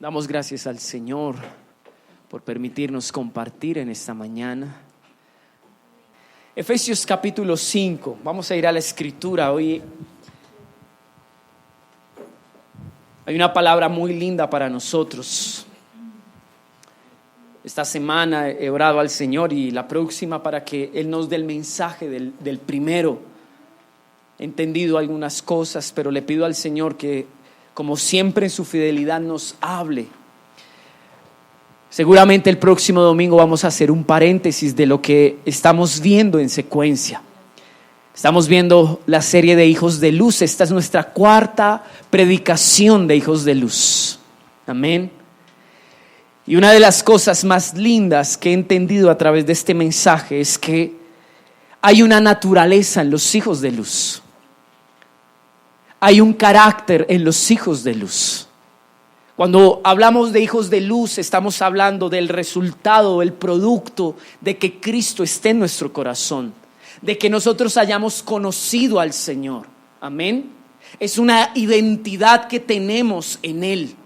Damos gracias al Señor por permitirnos compartir en esta mañana. Efesios capítulo 5. Vamos a ir a la escritura hoy. Hay una palabra muy linda para nosotros. Esta semana he orado al Señor y la próxima para que Él nos dé el mensaje del primero. He entendido algunas cosas, pero le pido al Señor que, como siempre en su fidelidad, nos hable. Seguramente el próximo domingo vamos a hacer un paréntesis de lo que estamos viendo en secuencia. Estamos viendo la serie de Hijos de Luz. Esta es nuestra cuarta predicación de Hijos de Luz. Amén. Y una de las cosas más lindas que he entendido a través de este mensaje es que hay una naturaleza en los hijos de luz. Hay un carácter en los hijos de luz. Cuando hablamos de hijos de luz, estamos hablando del resultado, el producto de que Cristo esté en nuestro corazón, de que nosotros hayamos conocido al Señor. Amén. Es una identidad que tenemos en Él.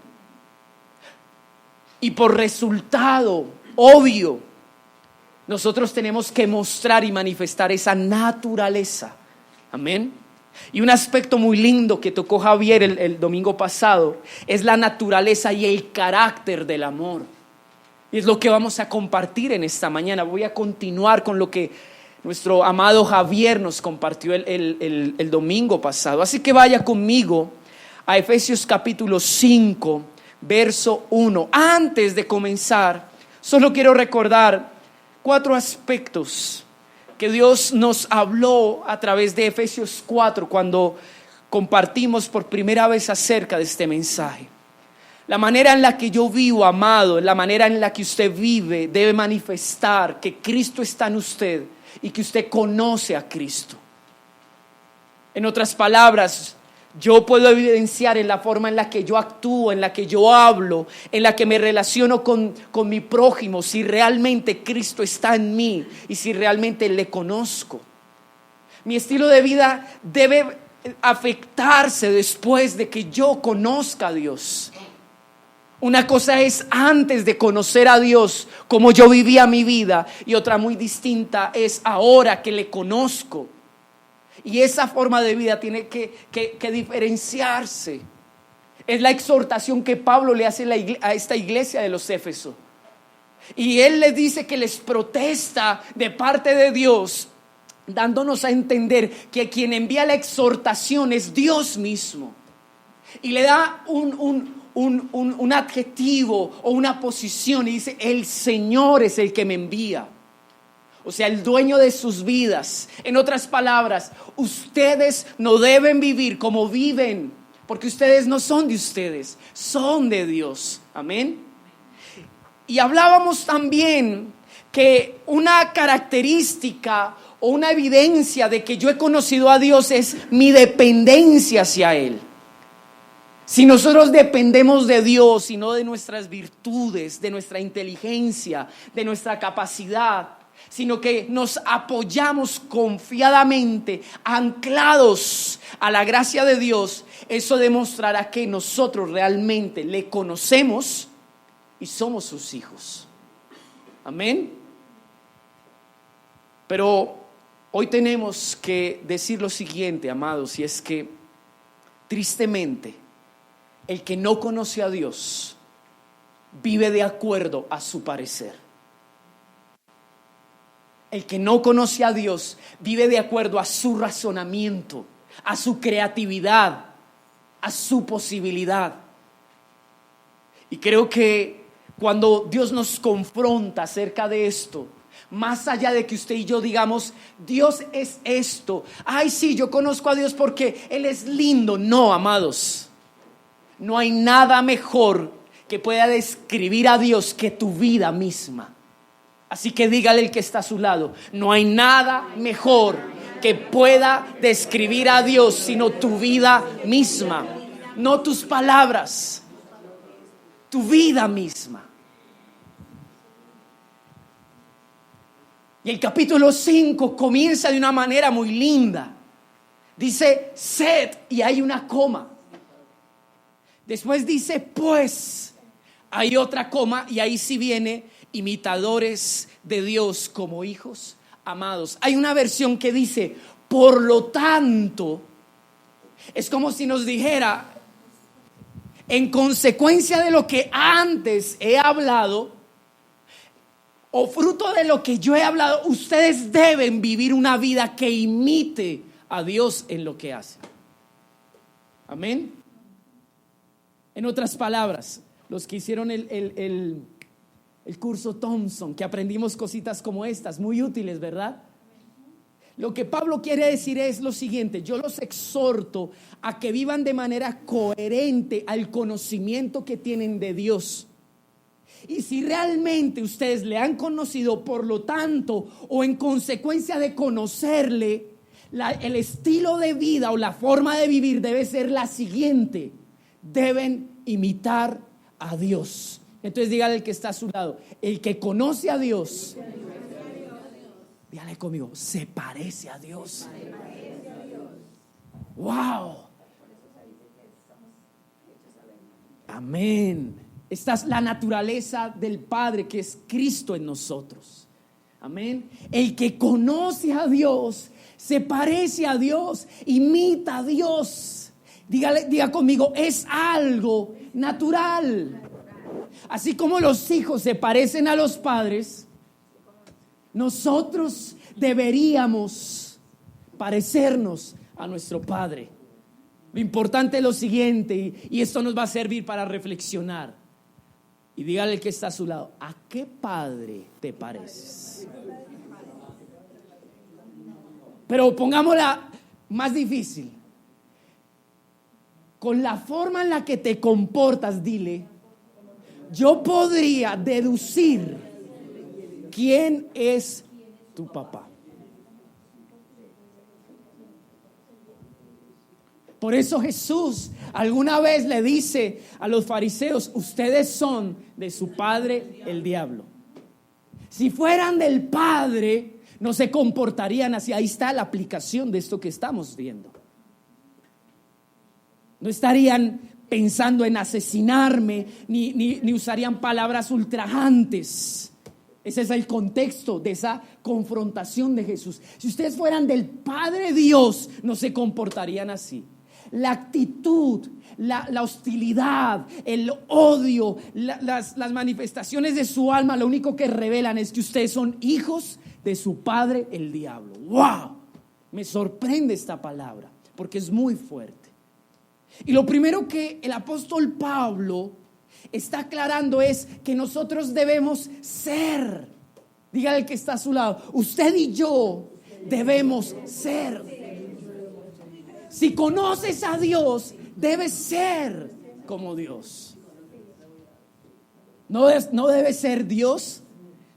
Y por resultado obvio, nosotros tenemos que mostrar y manifestar esa naturaleza. Amén. Y un aspecto muy lindo que tocó Javier el domingo pasado es la naturaleza y el carácter del amor. Y es lo que vamos a compartir en esta mañana. Voy a continuar con lo que nuestro amado Javier nos compartió el domingo pasado. Así que vaya conmigo a Efesios capítulo 5. Verso 1. Antes de comenzar, solo quiero recordar 4 aspectos que Dios nos habló a través de Efesios 4 cuando compartimos por primera vez acerca de este mensaje. La manera en la que yo vivo, amado, la manera en la que usted vive debe manifestar que Cristo está en usted y que usted conoce a Cristo. En otras palabras, yo puedo evidenciar en la forma en la que yo actúo, en la que yo hablo, en la que me relaciono con mi prójimo, si realmente Cristo está en mí y si realmente le conozco. Mi estilo de vida debe afectarse después de que yo conozca a Dios. Una cosa es antes de conocer a Dios, cómo yo vivía mi vida, y otra muy distinta es ahora que le conozco. Y esa forma de vida tiene que diferenciarse. Es la exhortación que Pablo le hace a esta iglesia de los Éfesos. Y él les dice que les protesta de parte de Dios, dándonos a entender que quien envía la exhortación es Dios mismo. Y le da un adjetivo o una posición y dice: el Señor es el que me envía. O sea, el dueño de sus vidas. En otras palabras, ustedes no deben vivir como viven, porque ustedes no son de ustedes, son de Dios. Amén. Y hablábamos también que una característica o una evidencia de que yo he conocido a Dios es mi dependencia hacia Él. Si nosotros dependemos de Dios y no de nuestras virtudes, de nuestra inteligencia, de nuestra capacidad, sino que nos apoyamos confiadamente, anclados a la gracia de Dios, eso demostrará que nosotros realmente le conocemos y somos sus hijos. Amén. Pero hoy tenemos que decir lo siguiente, amados, y es que tristemente el que no conoce a Dios vive de acuerdo a su parecer. El que no conoce a Dios vive de acuerdo a su razonamiento, a su creatividad, a su posibilidad. Y creo que cuando Dios nos confronta acerca de esto, más allá de que usted y yo digamos: Dios es esto, ay sí, yo conozco a Dios porque Él es lindo. No, amados, no hay nada mejor que pueda describir a Dios que tu vida misma. Así que dígale al que está a su lado: no hay nada mejor que pueda describir a Dios sino tu vida misma, no tus palabras, tu vida misma. Y el capítulo 5 comienza de una manera muy linda. Dice sed y hay una coma. Después dice pues, hay otra coma y ahí sí viene imitadores de Dios como hijos amados. Hay una versión que dice, por lo tanto, es como si nos dijera, en consecuencia de lo que antes he hablado, o fruto de lo que yo he hablado, ustedes deben vivir una vida que imite a Dios en lo que hacen. Amén. En otras palabras, los que hicieron el curso Thompson, que aprendimos cositas como estas, muy útiles, ¿verdad? Lo que Pablo quiere decir es lo siguiente: yo los exhorto a que vivan de manera coherente al conocimiento que tienen de Dios. Y si realmente ustedes le han conocido, por lo tanto, o en consecuencia de conocerle, el estilo de vida o la forma de vivir debe ser la siguiente: deben imitar a Dios. Entonces dígale al que está a su lado, el que conoce a Dios, dígale conmigo, se parece a Dios. Wow. Amén. Esta es la naturaleza del Padre, que es Cristo en nosotros. Amén. El que conoce a Dios se parece a Dios, imita a Dios. Diga conmigo, es algo natural. Así como los hijos se parecen a los padres, nosotros deberíamos parecernos a nuestro Padre. Lo importante es lo siguiente, y esto nos va a servir para reflexionar. Y dígale al que está a su lado, ¿a qué padre te pareces? Pero pongámosla más difícil. Con la forma en la que te comportas, dile, yo podría deducir quién es tu papá. Por eso Jesús alguna vez le dice a los fariseos, ustedes son de su padre el diablo. Si fueran del Padre, no se comportarían así. Ahí está la aplicación de esto que estamos viendo. No estarían pensando en asesinarme, ni usarían palabras ultrajantes. Ese es el contexto de esa confrontación de Jesús. Si ustedes fueran del Padre Dios, no se comportarían así. La actitud, la hostilidad, el odio, las manifestaciones de su alma, lo único que revelan es que ustedes son hijos de su padre el diablo. ¡Wow! Me sorprende esta palabra porque es muy fuerte. Y lo primero que el apóstol Pablo está aclarando es que nosotros debemos ser. Dígale al que está a su lado, usted y yo debemos ser. Si conoces a Dios, debes ser como Dios. No debes ser Dios,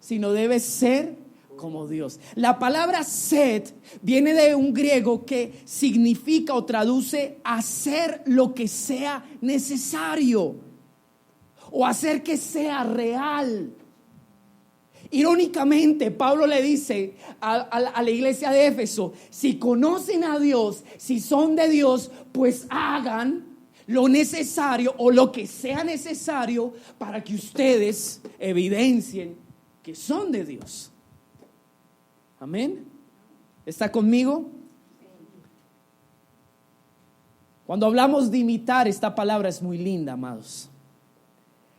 sino debes ser como Dios. La palabra sed viene de un griego que significa o traduce hacer lo que sea necesario o hacer que sea real. Irónicamente, Pablo le dice a la iglesia de Éfeso, si conocen a Dios, si son de Dios, pues hagan lo necesario o lo que sea necesario para que ustedes evidencien que son de Dios. Amén. ¿Está conmigo? Cuando hablamos de imitar, esta palabra es muy linda, amados,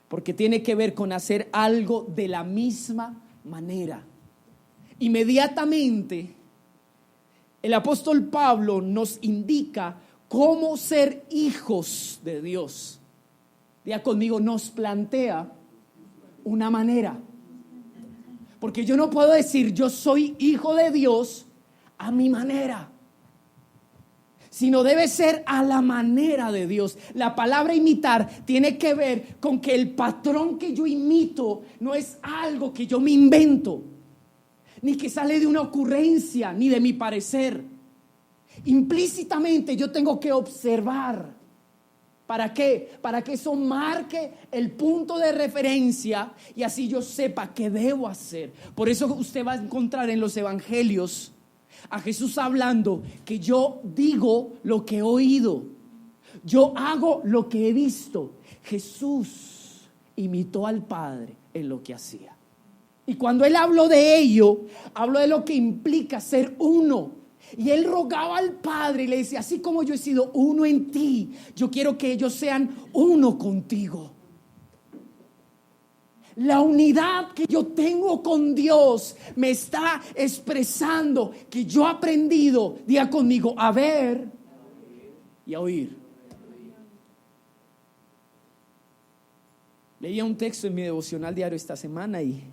porque tiene que ver con hacer algo de la misma manera. Inmediatamente el apóstol Pablo nos indica cómo ser hijos de Dios. Diga conmigo, nos plantea una manera. Porque yo no puedo decir yo soy hijo de Dios a mi manera, sino debe ser a la manera de Dios. La palabra imitar tiene que ver con que el patrón que yo imito no es algo que yo me invento, ni que sale de una ocurrencia, ni de mi parecer. Implícitamente yo tengo que observar. ¿Para qué? Para que eso marque el punto de referencia y así yo sepa qué debo hacer. Por eso usted va a encontrar en los evangelios a Jesús hablando que yo digo lo que he oído, yo hago lo que he visto. Jesús imitó al Padre en lo que hacía. Y cuando él habló de ello, habló de lo que implica ser uno. Y él rogaba al Padre y le decía: así como yo he sido uno en ti, yo quiero que ellos sean uno contigo. La unidad que yo tengo con Dios me está expresando que yo he aprendido, diga conmigo, a ver y a oír. Leía un texto en mi devocional diario esta semana y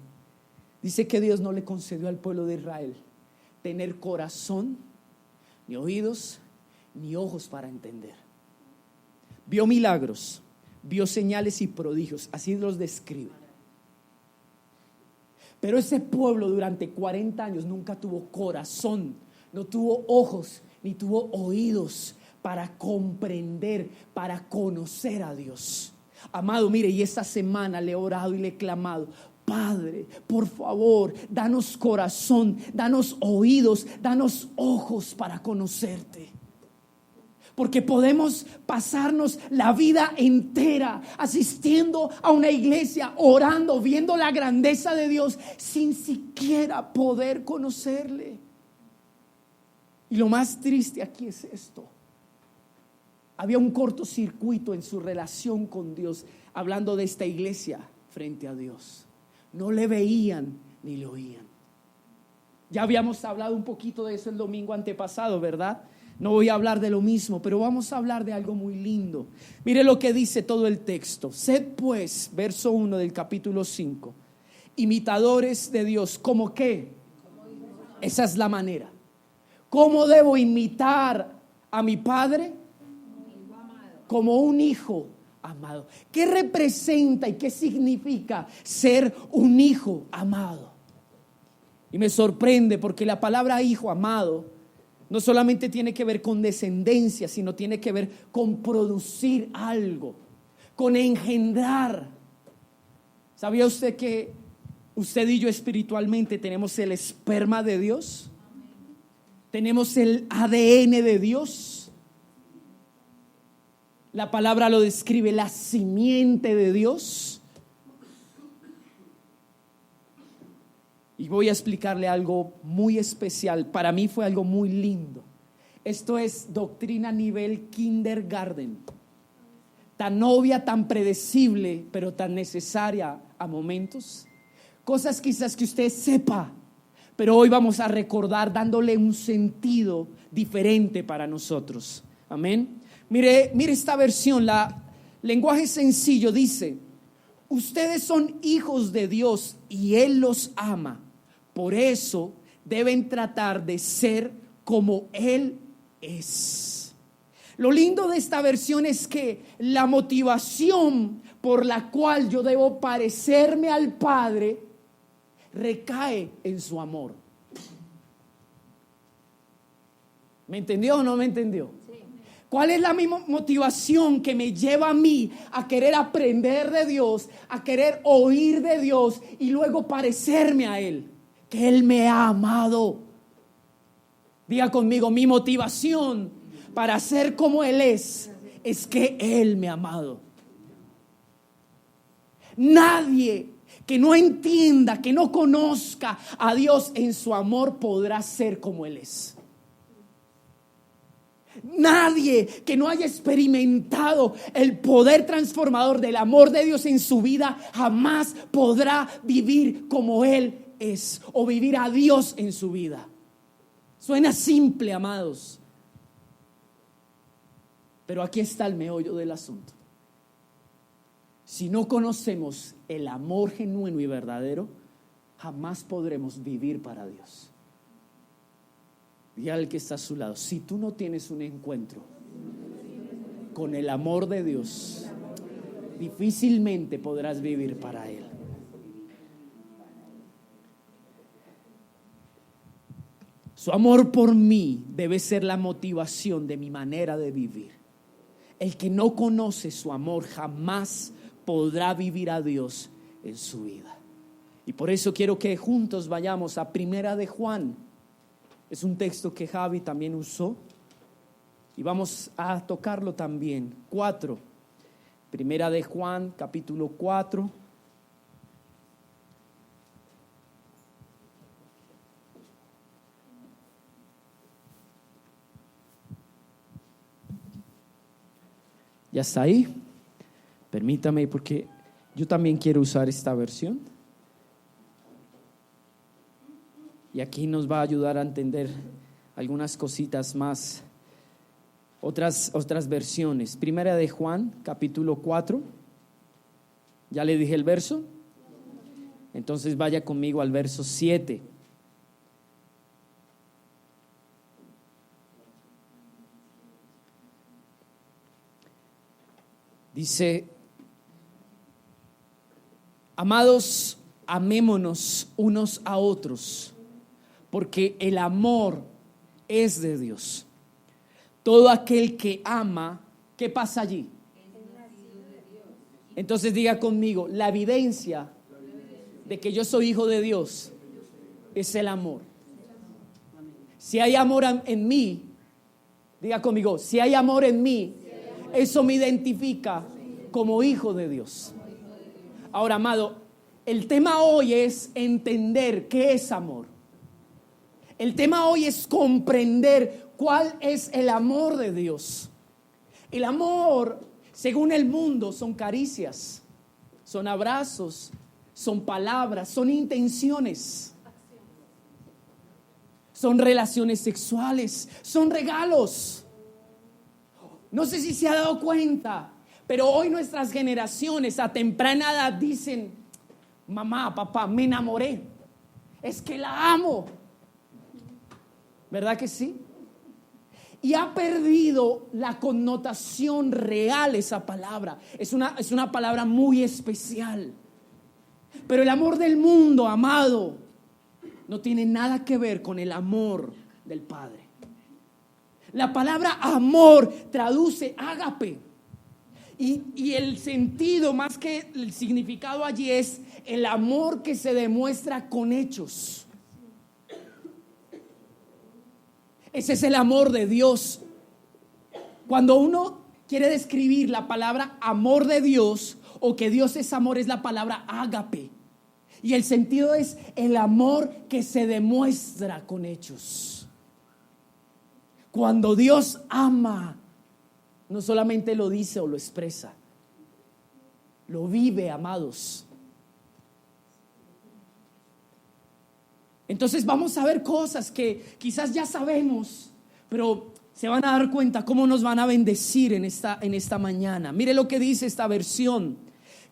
dice que Dios no le concedió al pueblo de Israel tener corazón, ni oídos, ni ojos para entender. Vio milagros, vio señales y prodigios, así los describe. Pero ese pueblo durante 40 años nunca tuvo corazón, no tuvo ojos, ni tuvo oídos para comprender, para conocer a Dios. Amado, mire, y esta semana le he orado y le he clamado: Padre, por favor, danos corazón, danos oídos, danos ojos para conocerte. Porque podemos pasarnos la vida entera asistiendo a una iglesia, orando, viendo la grandeza de Dios, sin siquiera poder conocerle. Y lo más triste aquí es esto: había un cortocircuito en su relación con Dios, hablando de esta iglesia frente a Dios. No le veían ni le oían. Ya habíamos hablado un poquito de eso el domingo antepasado, ¿verdad? No voy a hablar de lo mismo, pero vamos a hablar de algo muy lindo. Mire lo que dice todo el texto. Sed pues, verso 1 del capítulo 5, imitadores de Dios. ¿Cómo qué? Esa es la manera. ¿Cómo debo imitar a mi Padre? Como un hijo amado. ¿Qué representa y qué significa ser un hijo amado? Y me sorprende porque la palabra hijo amado no solamente tiene que ver con descendencia, sino tiene que ver con producir algo, con engendrar. ¿Sabía usted que usted y yo espiritualmente tenemos el esperma de Dios? Tenemos el ADN de Dios. La palabra lo describe, la simiente de Dios. Y voy a explicarle algo muy especial. Para mí fue algo muy lindo. Esto es doctrina a nivel kindergarten. Tan obvia, tan predecible, pero tan necesaria a momentos. Cosas quizás que usted sepa, pero hoy vamos a recordar dándole un sentido diferente para nosotros. Amén. Mire esta versión, la lenguaje sencillo dice: ustedes son hijos de Dios y Él los ama. Por eso deben tratar de ser como Él es. Lo lindo de esta versión es que la motivación por la cual yo debo parecerme al Padre recae en su amor. ¿Me entendió o no me entendió? ¿Cuál es la misma motivación que me lleva a mí a querer aprender de Dios, a querer oír de Dios y luego parecerme a Él? Que Él me ha amado. Diga conmigo: mi motivación para ser como Él es que Él me ha amado. Nadie que no entienda, que no conozca a Dios en su amor podrá ser como Él es. Nadie que no haya experimentado el poder transformador del amor de Dios en su vida jamás podrá vivir como Él es, o vivir a Dios en su vida. Suena simple, amados, pero aquí está el meollo del asunto. Si no conocemos el amor genuino y verdadero, jamás podremos vivir para Dios. Y al que está a su lado: si tú no tienes un encuentro con el amor de Dios, difícilmente podrás vivir para Él. Su amor por mí debe ser la motivación de mi manera de vivir. El que no conoce su amor jamás podrá vivir a Dios en su vida. Y por eso quiero que juntos vayamos a Primera de Juan. Es un texto que Javi también usó y vamos a tocarlo también. 4. Primera de Juan, capítulo 4. ¿Ya está ahí? Permítame, porque yo también quiero usar esta versión. Y aquí nos va a ayudar a entender algunas cositas más, otras versiones. Primera de Juan, capítulo 4. ¿Ya le dije el verso? Entonces vaya conmigo al verso 7. Dice: amados, amémonos unos a otros, porque el amor es de Dios. Todo aquel que ama, ¿qué pasa allí? Entonces diga conmigo, la evidencia de que yo soy hijo de Dios es el amor. Si hay amor en mí, diga conmigo, si hay amor en mí, eso me identifica como hijo de Dios. Ahora, amado, el tema hoy es entender qué es amor. El tema hoy es comprender cuál es el amor de Dios. El amor, según el mundo, son caricias, son abrazos, son palabras, son intenciones, son relaciones sexuales, son regalos. No sé si se ha dado cuenta, pero hoy nuestras generaciones a temprana edad dicen: mamá, papá, me enamoré, es que la amo. ¿Verdad que sí? Y ha perdido la connotación real esa palabra. Es una palabra muy especial. Pero el amor del mundo, amado, no tiene nada que ver con el amor del Padre. La palabra amor traduce ágape. Y el sentido, más que el significado allí, es el amor que se demuestra con hechos. Ese es el amor de Dios. Cuando uno quiere describir la palabra amor de Dios, o que Dios es amor, es la palabra ágape. Y el sentido es el amor que se demuestra con hechos. Cuando Dios ama, no solamente lo dice o lo expresa, lo vive, amados. Entonces vamos a ver cosas que quizás ya sabemos, pero se van a dar cuenta cómo nos van a bendecir en esta mañana. Mire lo que dice esta versión: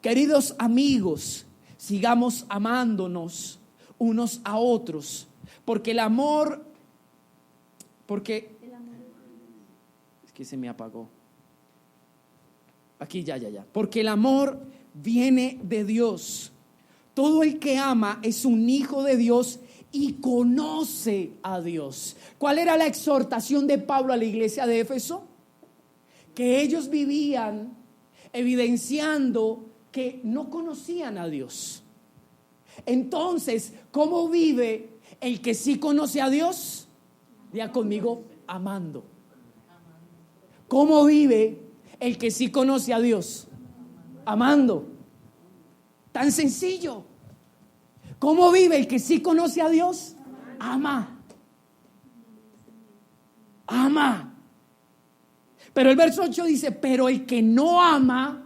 queridos amigos, sigamos amándonos unos a otros, porque el amor, es que se me apagó. Aquí ya. Porque el amor viene de Dios. Todo el que ama es un hijo de Dios y conoce a Dios. ¿Cuál era la exhortación de Pablo a la iglesia de Éfeso? Que ellos vivían evidenciando que no conocían a Dios. Entonces, ¿cómo vive el que sí conoce a Dios? Diga conmigo, amando. ¿Cómo vive el que sí conoce a Dios? Amando. Tan sencillo. ¿Cómo vive el que sí conoce a Dios? Ama. Ama. Pero el verso 8 dice: pero el que no ama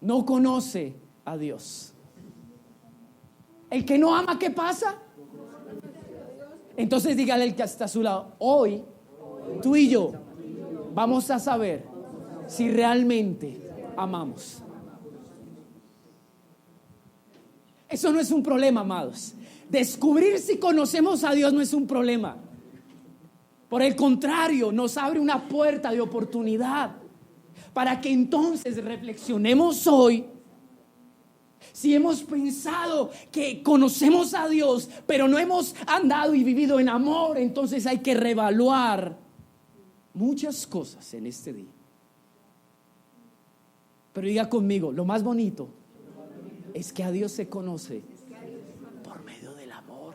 no conoce a Dios. El que no ama, ¿qué pasa? Entonces dígale al que está a su lado: hoy tú y yo vamos a saber si realmente amamos. Eso no es un problema, amados. Descubrir si conocemos a Dios no es un problema. Por el contrario, nos abre una puerta de oportunidad para que entonces reflexionemos hoy. Si hemos pensado que conocemos a Dios, pero no hemos andado y vivido en amor, entonces hay que reevaluar muchas cosas en este día. Pero diga conmigo, lo más bonito es que a Dios se conoce por medio del amor.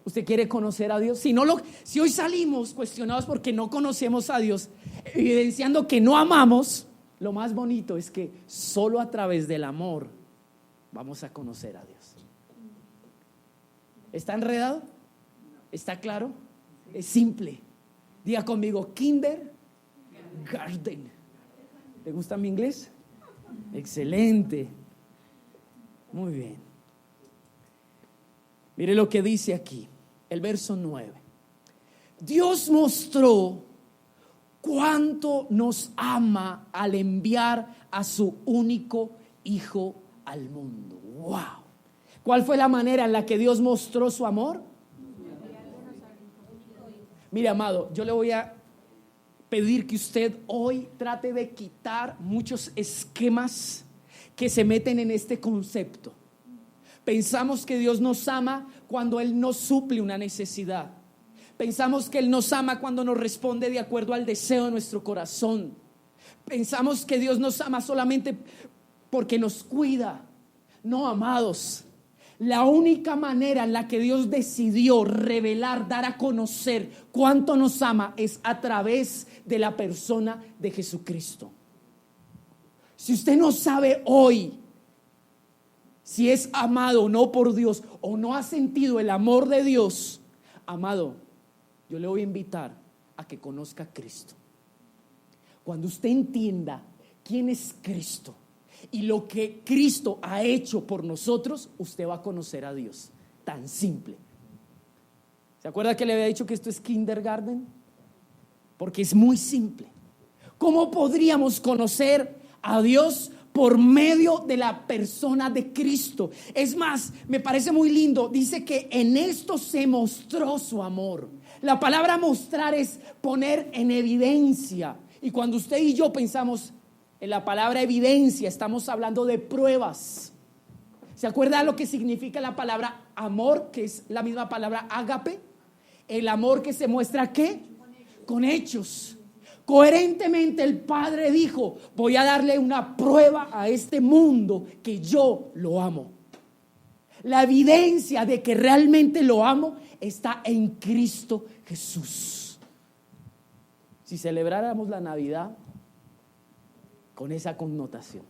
¿Usted quiere conocer a Dios? Si hoy salimos cuestionados porque no conocemos a Dios, evidenciando que no amamos, lo más bonito es que solo a través del amor vamos a conocer a Dios. ¿Está enredado? ¿Está claro? Es simple. Diga conmigo, kindergarten. ¿Te gusta mi inglés? Excelente. Muy bien. Mire lo que dice aquí, el verso 9. Dios mostró cuánto nos ama al enviar a su único Hijo al mundo. ¡Wow! ¿Cuál fue la manera en la que Dios mostró su amor? Mire, amado, yo le voy a pedir que usted hoy trate de quitar muchos esquemas que se meten en este concepto. Pensamos que Dios nos ama cuando Él nos suple una necesidad. Pensamos que Él nos ama cuando nos responde de acuerdo al deseo de nuestro corazón. Pensamos que Dios nos ama solamente porque nos cuida. No, amados. La única manera en la que Dios decidió revelar, dar a conocer cuánto nos ama es a través de la persona de Jesucristo. Si usted no sabe hoy si es amado o no por Dios, o no ha sentido el amor de Dios, amado, yo le voy a invitar a que conozca a Cristo. Cuando usted entienda quién es Cristo y lo que Cristo ha hecho por nosotros, usted va a conocer a Dios. Tan simple. ¿Se acuerda que le había dicho que esto es kindergarten? Porque es muy simple. ¿Cómo podríamos conocer a Dios? Por medio de la persona de Cristo. Es más, me parece muy lindo. Dice que en esto se mostró su amor. La palabra mostrar es poner en evidencia. Y cuando usted y yo pensamos en la palabra evidencia, estamos hablando de pruebas. ¿Se acuerda lo que significa la palabra amor? Que es la misma palabra ágape. El amor que se muestra ¿qué? Con hechos. Coherentemente el Padre dijo: voy a darle una prueba a este mundo que yo lo amo. La evidencia de que realmente lo amo está en Cristo Jesús. Si celebráramos la Navidad con esa connotación,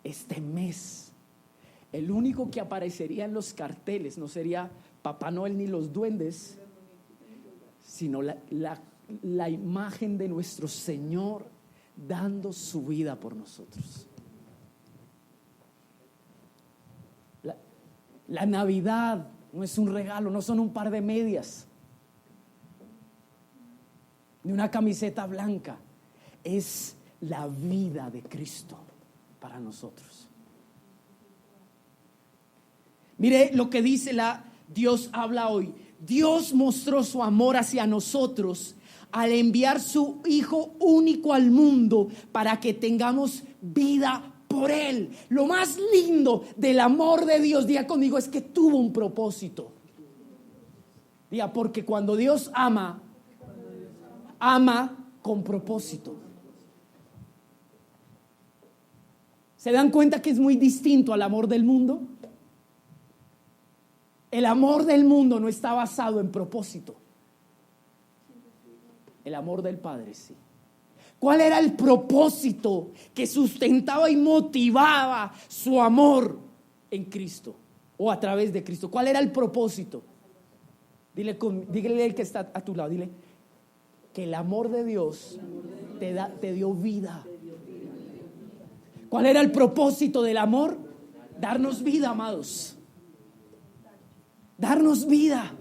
este mes, el único que aparecería en los carteles no sería Papá Noel ni los duendes, sino la imagen de nuestro Señor dando su vida por nosotros. La Navidad no es un regalo, no son un par de medias ni una camiseta blanca, es la vida de Cristo para nosotros. Mire lo que dice Dios habla hoy. Dios mostró su amor hacia nosotros al enviar su Hijo único al mundo para que tengamos vida por Él. Lo más lindo del amor de Dios, diga conmigo, es que tuvo un propósito. Diga, porque cuando Dios ama, ama con propósito. ¿Se dan cuenta que es muy distinto al amor del mundo? El amor del mundo no está basado en propósito. El amor del Padre sí. ¿Cuál era el propósito que sustentaba y motivaba su amor en Cristo o a través de Cristo? ¿Cuál era el propósito? Dígale al que está a tu lado, dile que el amor de Dios te dio vida. ¿Cuál era el propósito del amor? Darnos vida, amados. Darnos vida.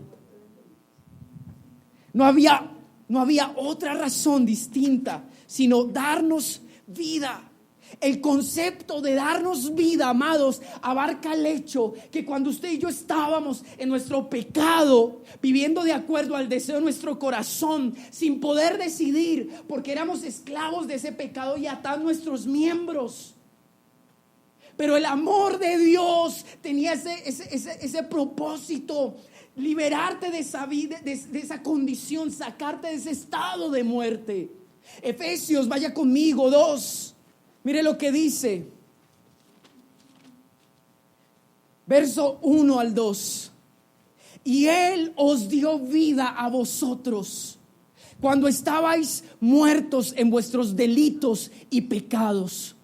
No había otra razón distinta sino darnos vida. El concepto de darnos vida, amados, abarca el hecho que cuando usted y yo estábamos en nuestro pecado, viviendo de acuerdo al deseo de nuestro corazón, sin poder decidir, porque éramos esclavos de ese pecado y atados nuestros miembros. Pero el amor de Dios tenía ese propósito: liberarte de esa vida, de esa condición, sacarte de ese estado de muerte. Efesios, vaya conmigo, 2. Mire lo que dice. Verso 1 al 2. Y Él os dio vida a vosotros cuando estabais muertos en vuestros delitos y pecados,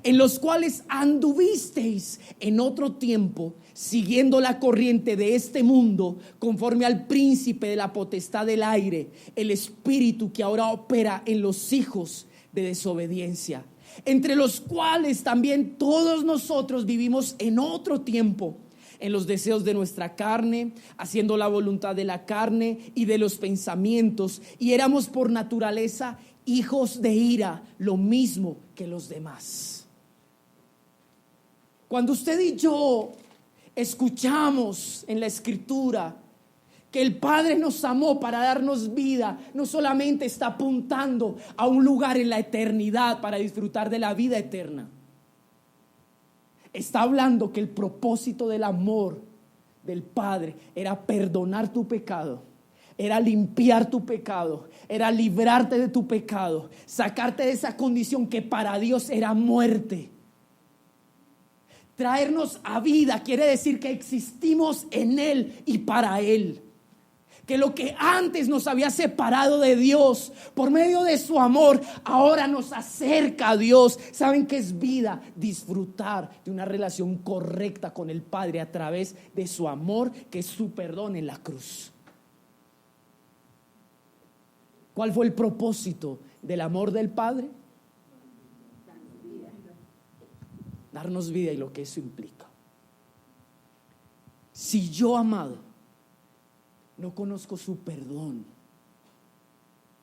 en los cuales anduvisteis en otro tiempo, siguiendo la corriente de este mundo, conforme al príncipe de la potestad del aire, el espíritu que ahora opera en los hijos de desobediencia, entre los cuales también todos nosotros vivimos en otro tiempo, en los deseos de nuestra carne, haciendo la voluntad de la carne y de los pensamientos, y éramos por naturaleza hijos de ira, lo mismo que los demás. Cuando usted y yo escuchamos en la Escritura que el Padre nos amó para darnos vida, no solamente está apuntando a un lugar en la eternidad para disfrutar de la vida eterna. Está hablando que el propósito del amor del Padre era perdonar tu pecado, era limpiar tu pecado, era librarte de tu pecado, sacarte de esa condición que para Dios era muerte. Traernos a vida quiere decir que existimos en Él y para Él. Que lo que antes nos había separado de Dios por medio de su amor, ahora nos acerca a Dios. ¿Saben qué es vida? Disfrutar de una relación correcta con el Padre a través de su amor, que es su perdón en la cruz. ¿Cuál fue el propósito del amor del Padre? Darnos vida y lo que eso implica. Si yo, amado, no conozco su perdón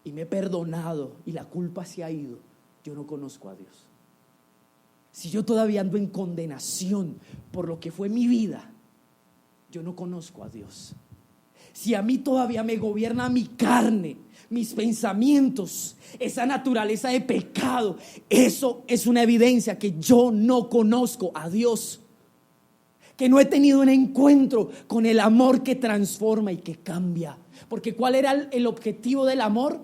y me he perdonado y la culpa se ha ido, yo no conozco a Dios. Si yo todavía ando en condenación por lo que fue mi vida, yo no conozco a Dios. Si a mí todavía me gobierna mi carne, mis pensamientos, esa naturaleza de pecado, eso es una evidencia que yo no conozco a Dios. Que no he tenido un encuentro con el amor que transforma y que cambia. Porque ¿cuál era el objetivo del amor?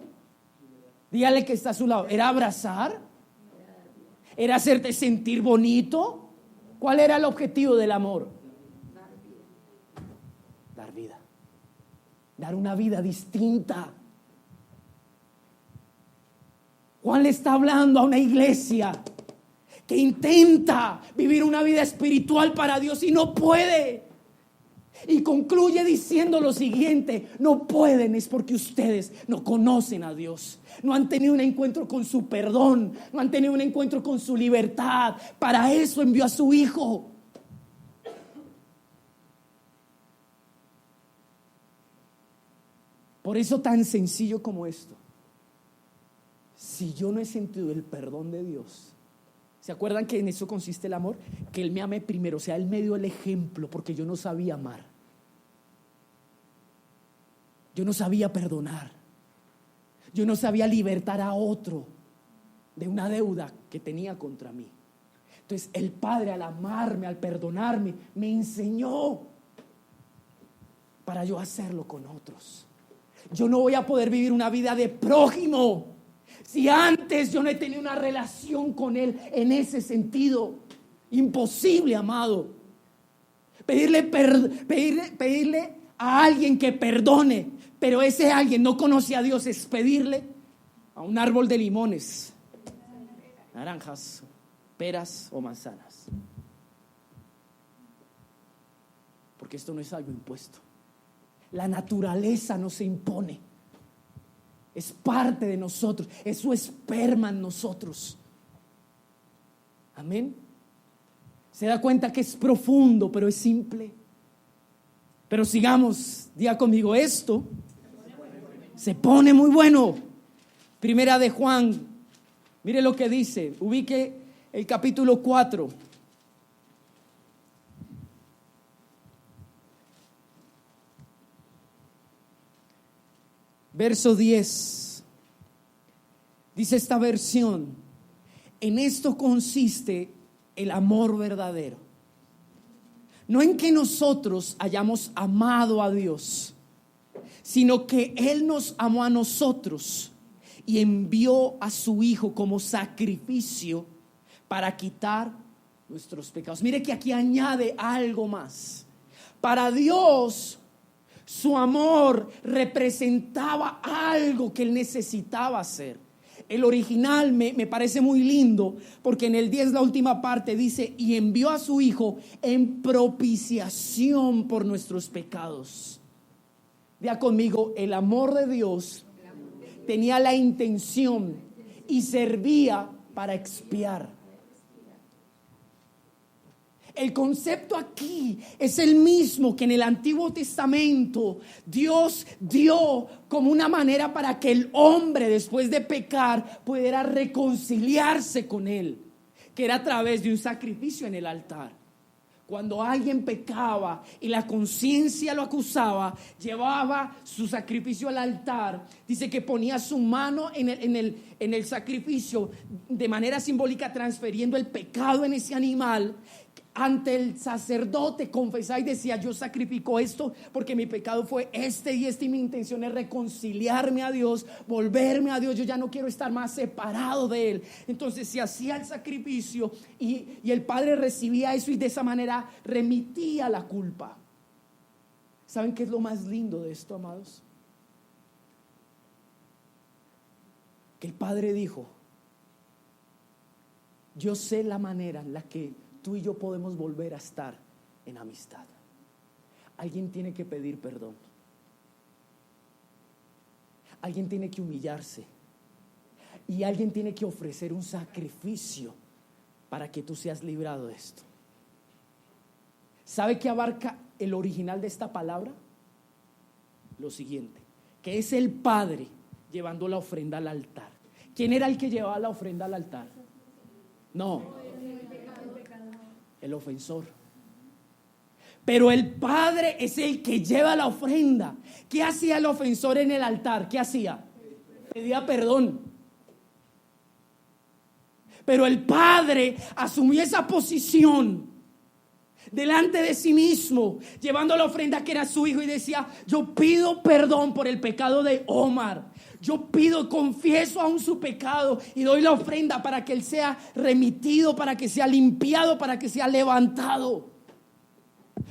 Dígale que está a su lado. ¿Era abrazar? ¿Era hacerte sentir bonito? ¿Cuál era el objetivo del amor? Dar vida. Dar una vida distinta. Juan le está hablando a una iglesia que intenta vivir una vida espiritual para Dios y no puede. Y concluye diciendo lo siguiente: no pueden es porque ustedes no conocen a Dios, no han tenido un encuentro con su perdón, no han tenido un encuentro con su libertad. Para eso envió a su Hijo. Por eso tan sencillo como esto: si yo no he sentido el perdón de Dios, ¿se acuerdan que en eso consiste el amor? Que Él me ame primero, o sea, Él me dio el ejemplo porque yo no sabía amar. Yo no sabía perdonar. Yo no sabía libertar a otro de una deuda que tenía contra mí. Entonces el Padre, al amarme, al perdonarme, me enseñó para yo hacerlo con otros. Yo no voy a poder vivir una vida de prójimo si antes yo no he tenido una relación con Él en ese sentido. Imposible, amado. Pedirle a alguien que perdone, pero ese alguien no conoce a Dios, es pedirle a un árbol de limones, naranjas, peras o manzanas. Porque esto no es algo impuesto. La naturaleza no se impone. Es parte de nosotros, es su esperma en nosotros. Amén. Se da cuenta que es profundo, pero es simple. Pero sigamos, diga conmigo, esto se pone muy bueno. Primera de Juan, mire lo que dice, ubique el capítulo 4. Verso 10, dice esta versión: en esto consiste el amor verdadero, no en que nosotros hayamos amado a Dios, sino que Él nos amó a nosotros y envió a su Hijo como sacrificio para quitar nuestros pecados. Mire que aquí añade algo más. Para Dios, Su amor representaba algo que él necesitaba hacer. El original me parece muy lindo porque en el 10, la última parte, dice: y envió a su hijo en propiciación por nuestros pecados. Diga conmigo: el amor de Dios tenía la intención y servía para expiar. El concepto aquí es el mismo que en el Antiguo Testamento Dios dio como una manera para que el hombre, después de pecar, pudiera reconciliarse con él, que era a través de un sacrificio en el altar. Cuando alguien pecaba y la conciencia lo acusaba, llevaba su sacrificio al altar. Dice que ponía su mano en el sacrificio, de manera simbólica, transfiriendo el pecado en ese animal. Ante el sacerdote confesaba y decía: yo sacrifico esto porque mi pecado fue este y este, y mi intención es reconciliarme a Dios, volverme a Dios. Yo ya no quiero estar más separado de Él. Entonces se hacía el sacrificio y el Padre recibía eso y de esa manera remitía la culpa. ¿Saben qué es lo más lindo de esto, amados? Que el Padre dijo: yo sé la manera en la que tú y yo podemos volver a estar en amistad. Alguien tiene que pedir perdón. Alguien tiene que humillarse. Y alguien tiene que ofrecer un sacrificio para que tú seas librado de esto. ¿Sabe qué abarca el original de esta palabra? Lo siguiente: que es el Padre llevando la ofrenda al altar. ¿Quién era el que llevaba la ofrenda al altar? No, el ofensor. Pero el Padre es el que lleva la ofrenda. ¿Qué hacía el ofensor en el altar? ¿Qué hacía? Pedía perdón. Pero el Padre asumió esa posición delante de sí mismo, llevando la ofrenda que era su hijo, y decía: yo pido perdón por el pecado de Omar. Yo pido, confieso aún su pecado y doy la ofrenda para que él sea remitido, para que sea limpiado, para que sea levantado.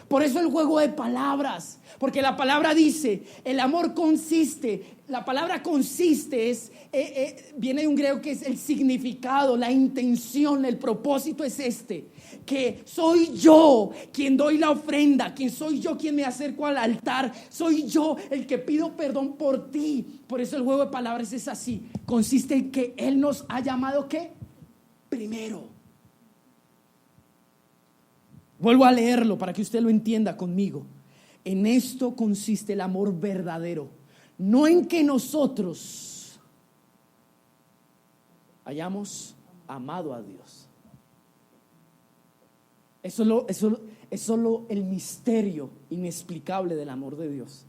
Por eso el juego de palabras, porque la palabra dice, el amor consiste, la palabra consiste viene de un griego que es el significado, la intención, el propósito es que soy yo quien doy la ofrenda, quien soy yo quien me acerco al altar, soy yo el que pido perdón por ti. Por eso el juego de palabras es así, consiste en que Él nos ha llamado ¿qué? Primero. Vuelvo a leerlo para que usted lo entienda conmigo. En esto consiste el amor verdadero, no en que nosotros hayamos amado a Dios. Eso es solo el misterio inexplicable del amor de Dios.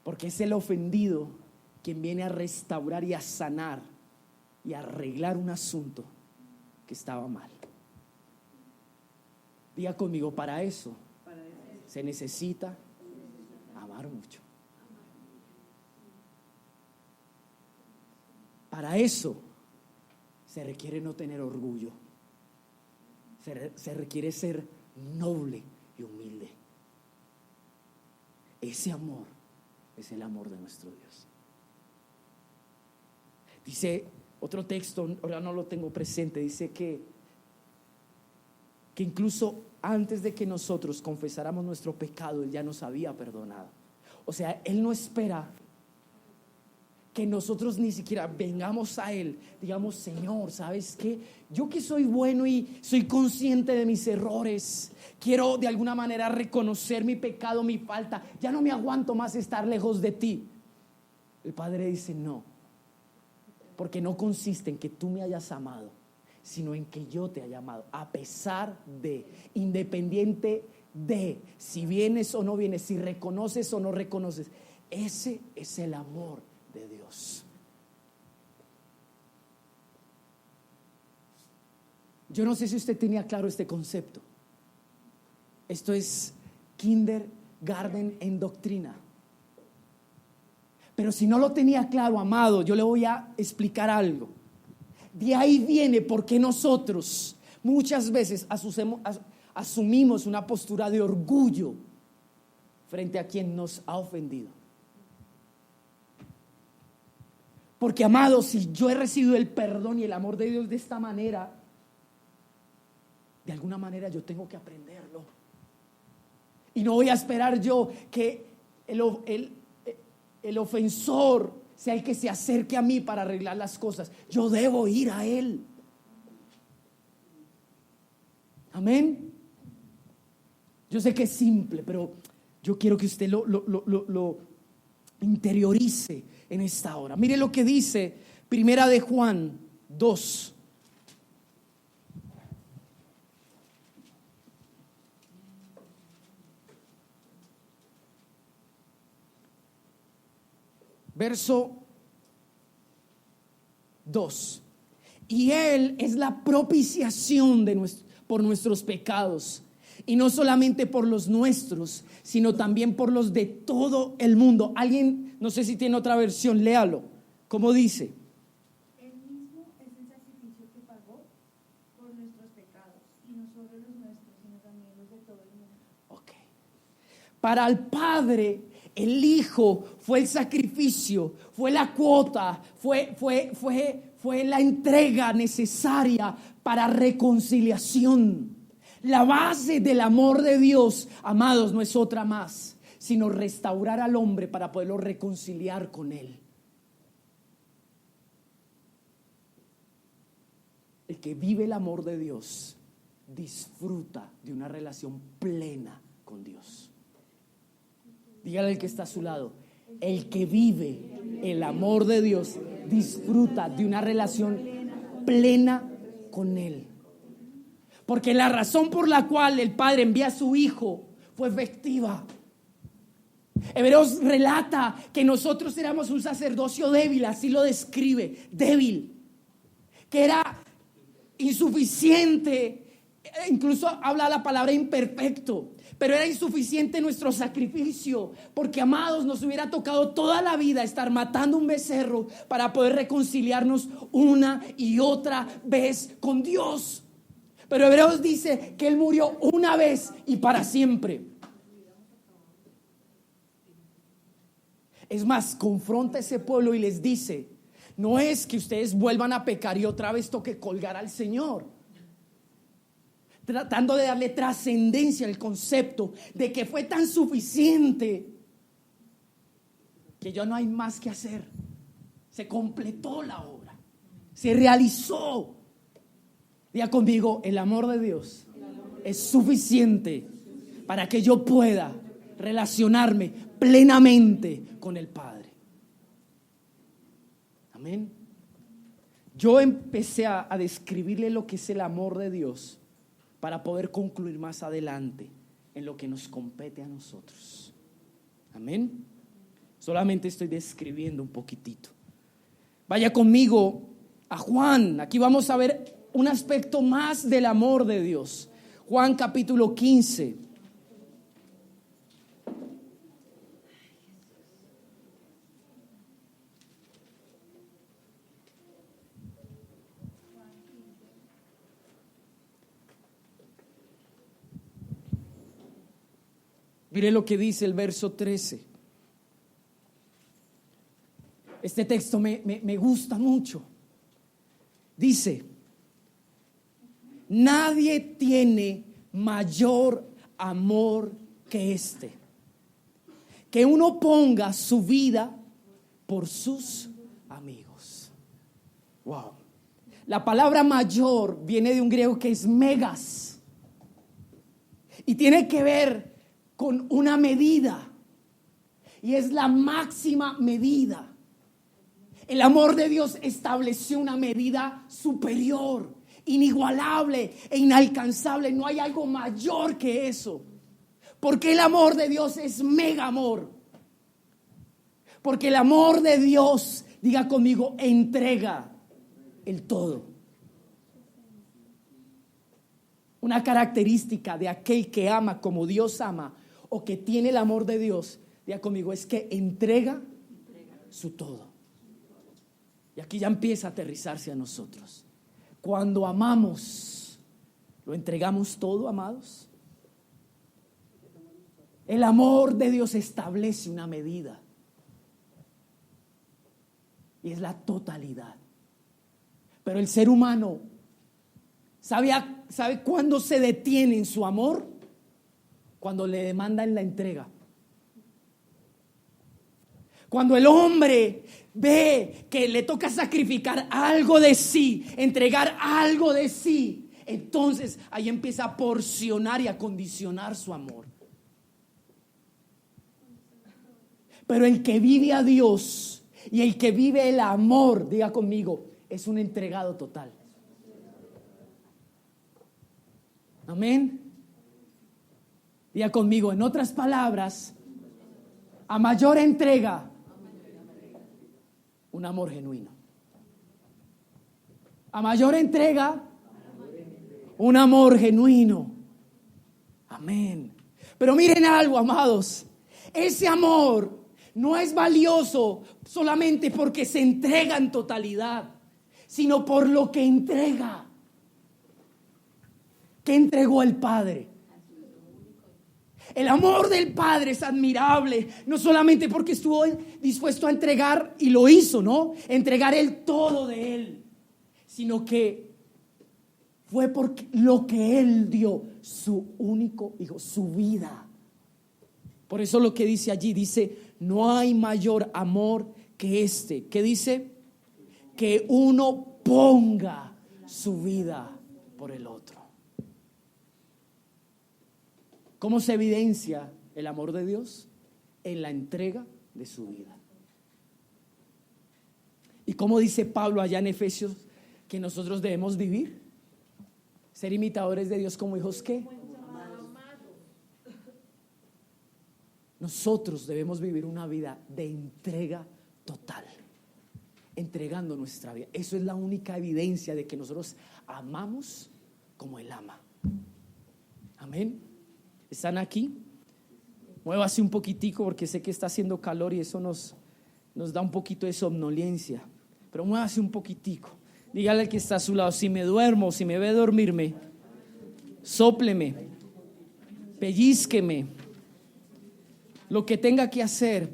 Porque es el ofendido quien viene a restaurar y a sanar y a arreglar un asunto que estaba mal. Diga conmigo: para eso se necesita amar mucho. Para eso se requiere no tener orgullo. Se requiere ser noble y humilde. Ese amor es el amor de nuestro Dios. Dice otro texto, ahora no lo tengo presente, dice que incluso antes de que nosotros confesáramos nuestro pecado, Él ya nos había perdonado. O sea, Él no espera que nosotros ni siquiera vengamos a Él, digamos: Señor, ¿sabes qué? Yo que soy bueno y soy consciente de mis errores, quiero de alguna manera reconocer mi pecado, mi falta, ya no me aguanto más estar lejos de ti. El Padre dice: no, porque no consiste en que tú me hayas amado, sino en que yo te haya amado, a pesar de, independiente de si vienes o no vienes, si reconoces o no reconoces. Ese es el amor de Dios. Yo no sé si usted tenía claro este concepto. Esto es kindergarten en doctrina. Pero si no lo tenía claro, amado, yo le voy a explicar algo. De ahí viene porque nosotros muchas veces asumimos una postura de orgullo frente a quien nos ha ofendido. Porque, amados, si yo he recibido el perdón y el amor de Dios de esta manera, de alguna manera yo tengo que aprenderlo. Y no voy a esperar yo que el ofensor sea el que se acerque a mí para arreglar las cosas. Yo debo ir a él. Amén. Yo sé que es simple, pero yo quiero que usted lo interiorice en esta hora. Mire lo que dice Primera de Juan 2. Verso 2. Y Él es la propiciación por nuestros pecados. Y no solamente por los nuestros, sino también por los de todo el mundo. Alguien, no sé si tiene otra versión, léalo. ¿Cómo dice? Él mismo es el sacrificio que pagó por nuestros pecados, y no solo los nuestros, sino también los de todo el mundo. Ok. Para el Padre, el Hijo fue el sacrificio, fue la cuota, fue la entrega necesaria para reconciliación. La base del amor de Dios, amados, no es otra más, sino restaurar al hombre para poderlo reconciliar con Él. El que vive el amor de Dios disfruta de una relación plena con Dios. Dígale al que está a su lado: el que vive el amor de Dios disfruta de una relación plena con Él. Porque la razón por la cual el Padre envía a su Hijo fue efectiva. Hebreos relata que nosotros éramos un sacerdocio débil, así lo describe, débil, que era insuficiente, incluso habla la palabra imperfecto, pero era insuficiente nuestro sacrificio, porque, amados, nos hubiera tocado toda la vida estar matando un becerro para poder reconciliarnos una y otra vez con Dios. Pero Hebreos dice que Él murió una vez y para siempre. Es más, confronta a ese pueblo y les dice: no es que ustedes vuelvan a pecar y otra vez toque colgar al Señor, tratando de darle trascendencia al concepto de que fue tan suficiente que ya no hay más que hacer. Se completó la obra, se realizó. Diga conmigo: el amor de Dios es suficiente para que yo pueda relacionarme plenamente con el Padre. Amén. Yo empecé a describirle lo que es el amor de Dios para poder concluir más adelante en lo que nos compete a nosotros. Amén. Solamente estoy describiendo un poquitito. Vaya conmigo a Juan. Aquí vamos a ver un aspecto más del amor de Dios. Juan capítulo 15. Mire lo que dice el verso 13. Este texto me gusta mucho. Dice: nadie tiene mayor amor que este, que uno ponga su vida por sus amigos. Wow. La palabra mayor viene de un griego que es megas y tiene que ver con una medida, y es la máxima medida. El amor de Dios estableció una medida superior, inigualable e inalcanzable. No hay algo mayor que eso. Porque el amor de Dios es mega amor. Porque el amor de Dios, diga conmigo, entrega el todo. Una característica de aquel que ama como Dios ama, o que tiene el amor de Dios, diga conmigo, es que entrega su todo. Y aquí ya empieza a aterrizarse a nosotros. Cuando amamos, ¿Lo entregamos todo, amados? El amor de Dios establece una medida. Y es la totalidad. Pero el ser humano ¿sabe cuándo se detiene en su amor? Cuando le demandan la entrega. Cuando el hombre ve que le toca sacrificar algo de sí, entregar algo de sí, entonces ahí empieza a porcionar y a condicionar su amor. Pero el que vive a Dios y el que vive el amor, diga conmigo, es un entregado total. Amén. Diga conmigo, en otras palabras, a mayor entrega, un amor genuino. A mayor entrega, un amor genuino. Amén. Pero miren algo, amados. Ese amor no es valioso solamente porque se entrega en totalidad, sino por lo que entrega. ¿Qué entregó el Padre? El amor del Padre es admirable, no solamente porque estuvo dispuesto a entregar y lo hizo, ¿no? Entregar el todo de Él, sino que fue porque lo que Él dio, su único Hijo, su vida. Por eso lo que dice allí, dice, no hay mayor amor que este. ¿Qué dice? Que uno ponga su vida por el otro. ¿Cómo se evidencia el amor de Dios? En la entrega de su vida. ¿Y cómo dice Pablo allá en Efesios que nosotros debemos vivir? Ser imitadores de Dios como hijos, ¿qué? Nosotros debemos vivir una vida de entrega total, entregando nuestra vida. Eso es la única evidencia de que nosotros amamos como Él ama. Amén. ¿Están aquí? Muévase un poquitico porque sé que está haciendo calor y eso nos da un poquito de somnolencia. Pero muévase un poquitico. Dígale al que está a su lado, si me duermo, si me ve dormirme, sópleme, pellízqueme, lo que tenga que hacer.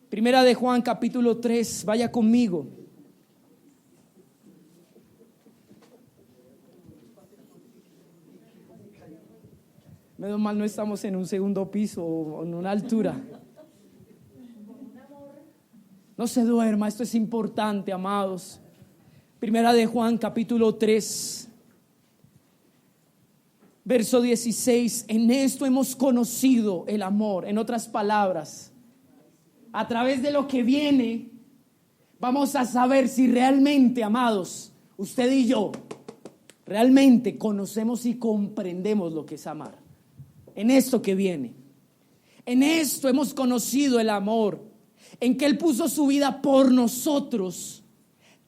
Primera de Juan capítulo 3, vaya conmigo. Menos mal no estamos en un segundo piso o en una altura. No se duerma, esto es importante, amados. Primera de Juan capítulo 3, verso 16. En esto hemos conocido el amor. En otras palabras, a través de lo que viene, vamos a saber si realmente, amados, usted y yo, realmente conocemos y comprendemos lo que es amar. En esto que viene, en esto hemos conocido el amor, en que Él puso su vida por nosotros.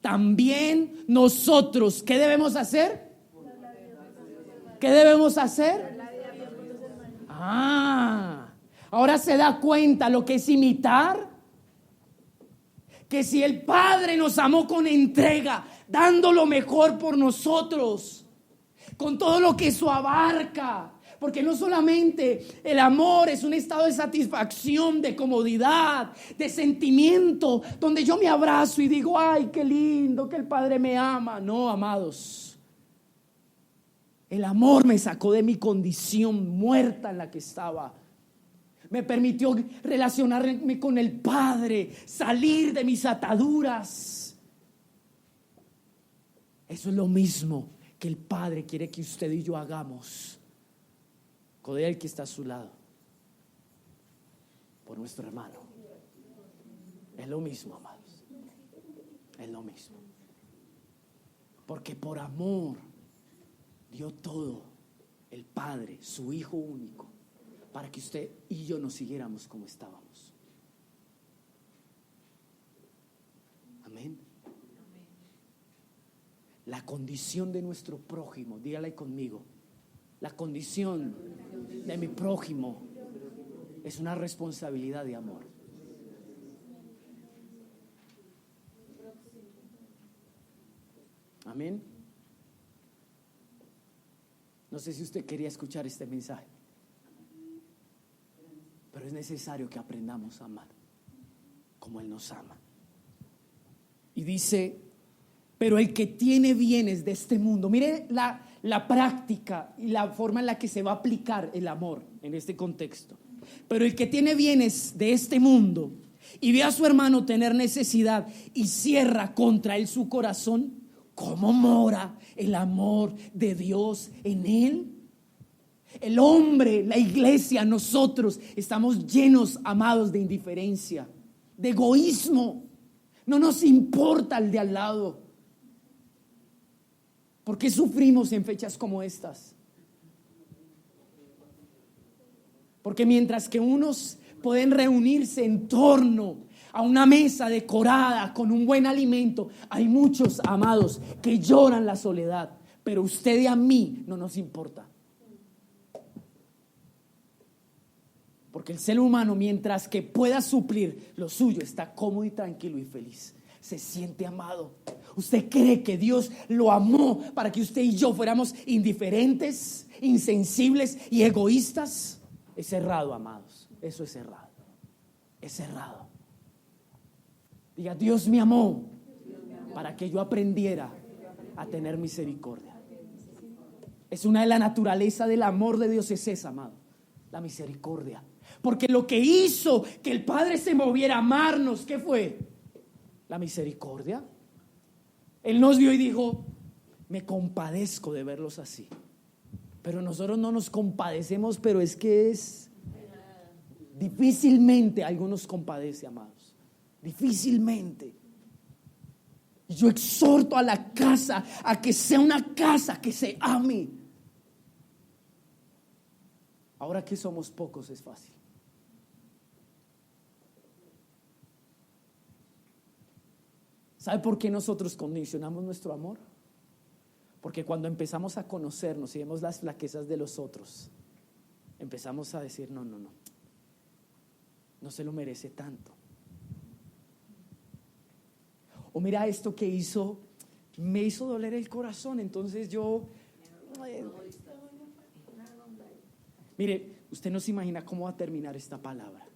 También nosotros, ¿qué debemos hacer? ¿Qué debemos hacer? Ahora se da cuenta lo que es imitar. Que si el Padre nos amó con entrega, dando lo mejor por nosotros, con todo lo que eso abarca. Porque no solamente el amor es un estado de satisfacción, de comodidad, de sentimiento, donde yo me abrazo y digo, ay, qué lindo que el Padre me ama. No, amados. El amor me sacó de mi condición muerta en la que estaba. Me permitió relacionarme con el Padre, salir de mis ataduras. Eso es lo mismo que el Padre quiere que usted y yo hagamos con el que está a su lado, por nuestro hermano. Es lo mismo, amados. Es lo mismo. Porque por amor dio todo el Padre, su Hijo único, para que usted y yo nos siguiéramos como estábamos. Amén. La condición de nuestro prójimo, dígale conmigo, la condición de mi prójimo es una responsabilidad de amor. Amén. No sé si usted quería escuchar este mensaje, pero es necesario que aprendamos a amar como Él nos ama. Y dice, pero el que tiene bienes de este mundo, mire la práctica y la forma en la que se va a aplicar el amor en este contexto. Pero el que tiene bienes de este mundo y ve a su hermano tener necesidad y cierra contra él su corazón, ¿cómo mora el amor de Dios en él? El hombre, la iglesia, nosotros estamos llenos, amados, de indiferencia, de egoísmo. No nos importa el de al lado. ¿Por qué sufrimos en fechas como estas? Porque mientras que unos pueden reunirse en torno a una mesa decorada con un buen alimento, hay muchos, amados, que lloran la soledad. Pero usted y a mí no nos importa. Porque el ser humano, mientras que pueda suplir lo suyo, está cómodo y tranquilo y feliz. Se siente amado. ¿Usted cree que Dios lo amó para que usted y yo fuéramos indiferentes, insensibles y egoístas? Es errado, amados. Eso es errado. Es errado. Diga, Dios me amó para que yo aprendiera a tener misericordia. Es una de la naturaleza del amor de Dios, es esa, amado, la misericordia. Porque lo que hizo que el Padre se moviera a amarnos, ¿qué fue? La misericordia. Él nos vio y dijo, me compadezco de verlos así. Pero nosotros no nos compadecemos, pero es que es difícilmente alguien nos compadece, amados. Difícilmente. Y yo exhorto a la casa a que sea una casa que se ame. Ahora que somos pocos es fácil. ¿Sabe por qué nosotros condicionamos nuestro amor? Porque cuando empezamos a conocernos y vemos las flaquezas de los otros, empezamos a decir, no se lo merece tanto. O mira esto que hizo, me hizo doler el corazón, entonces yo... Mire, usted no se imagina cómo va a terminar esta palabra.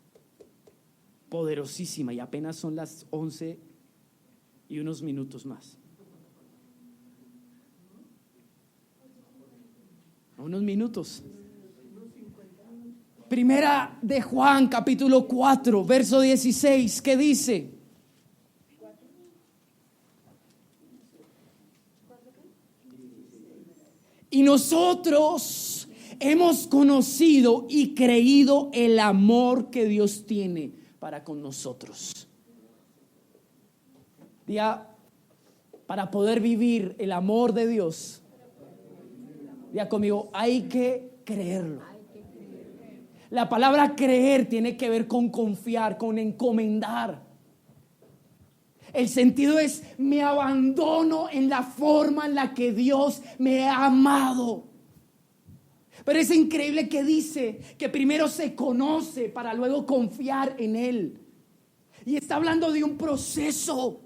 Poderosísima, y apenas son las 11 y unos minutos más. Unos minutos. Primera de Juan, capítulo 4, verso 16, ¿qué dice? Y nosotros hemos conocido y creído el amor que Dios tiene para con nosotros. Diga, para poder vivir el amor de Dios, diga conmigo, hay que creerlo. La palabra creer tiene que ver con confiar, con encomendar. El sentido es, me abandono en la forma en la que Dios me ha amado. Pero es increíble que dice que primero se conoce para luego confiar en Él. Y está hablando de un proceso.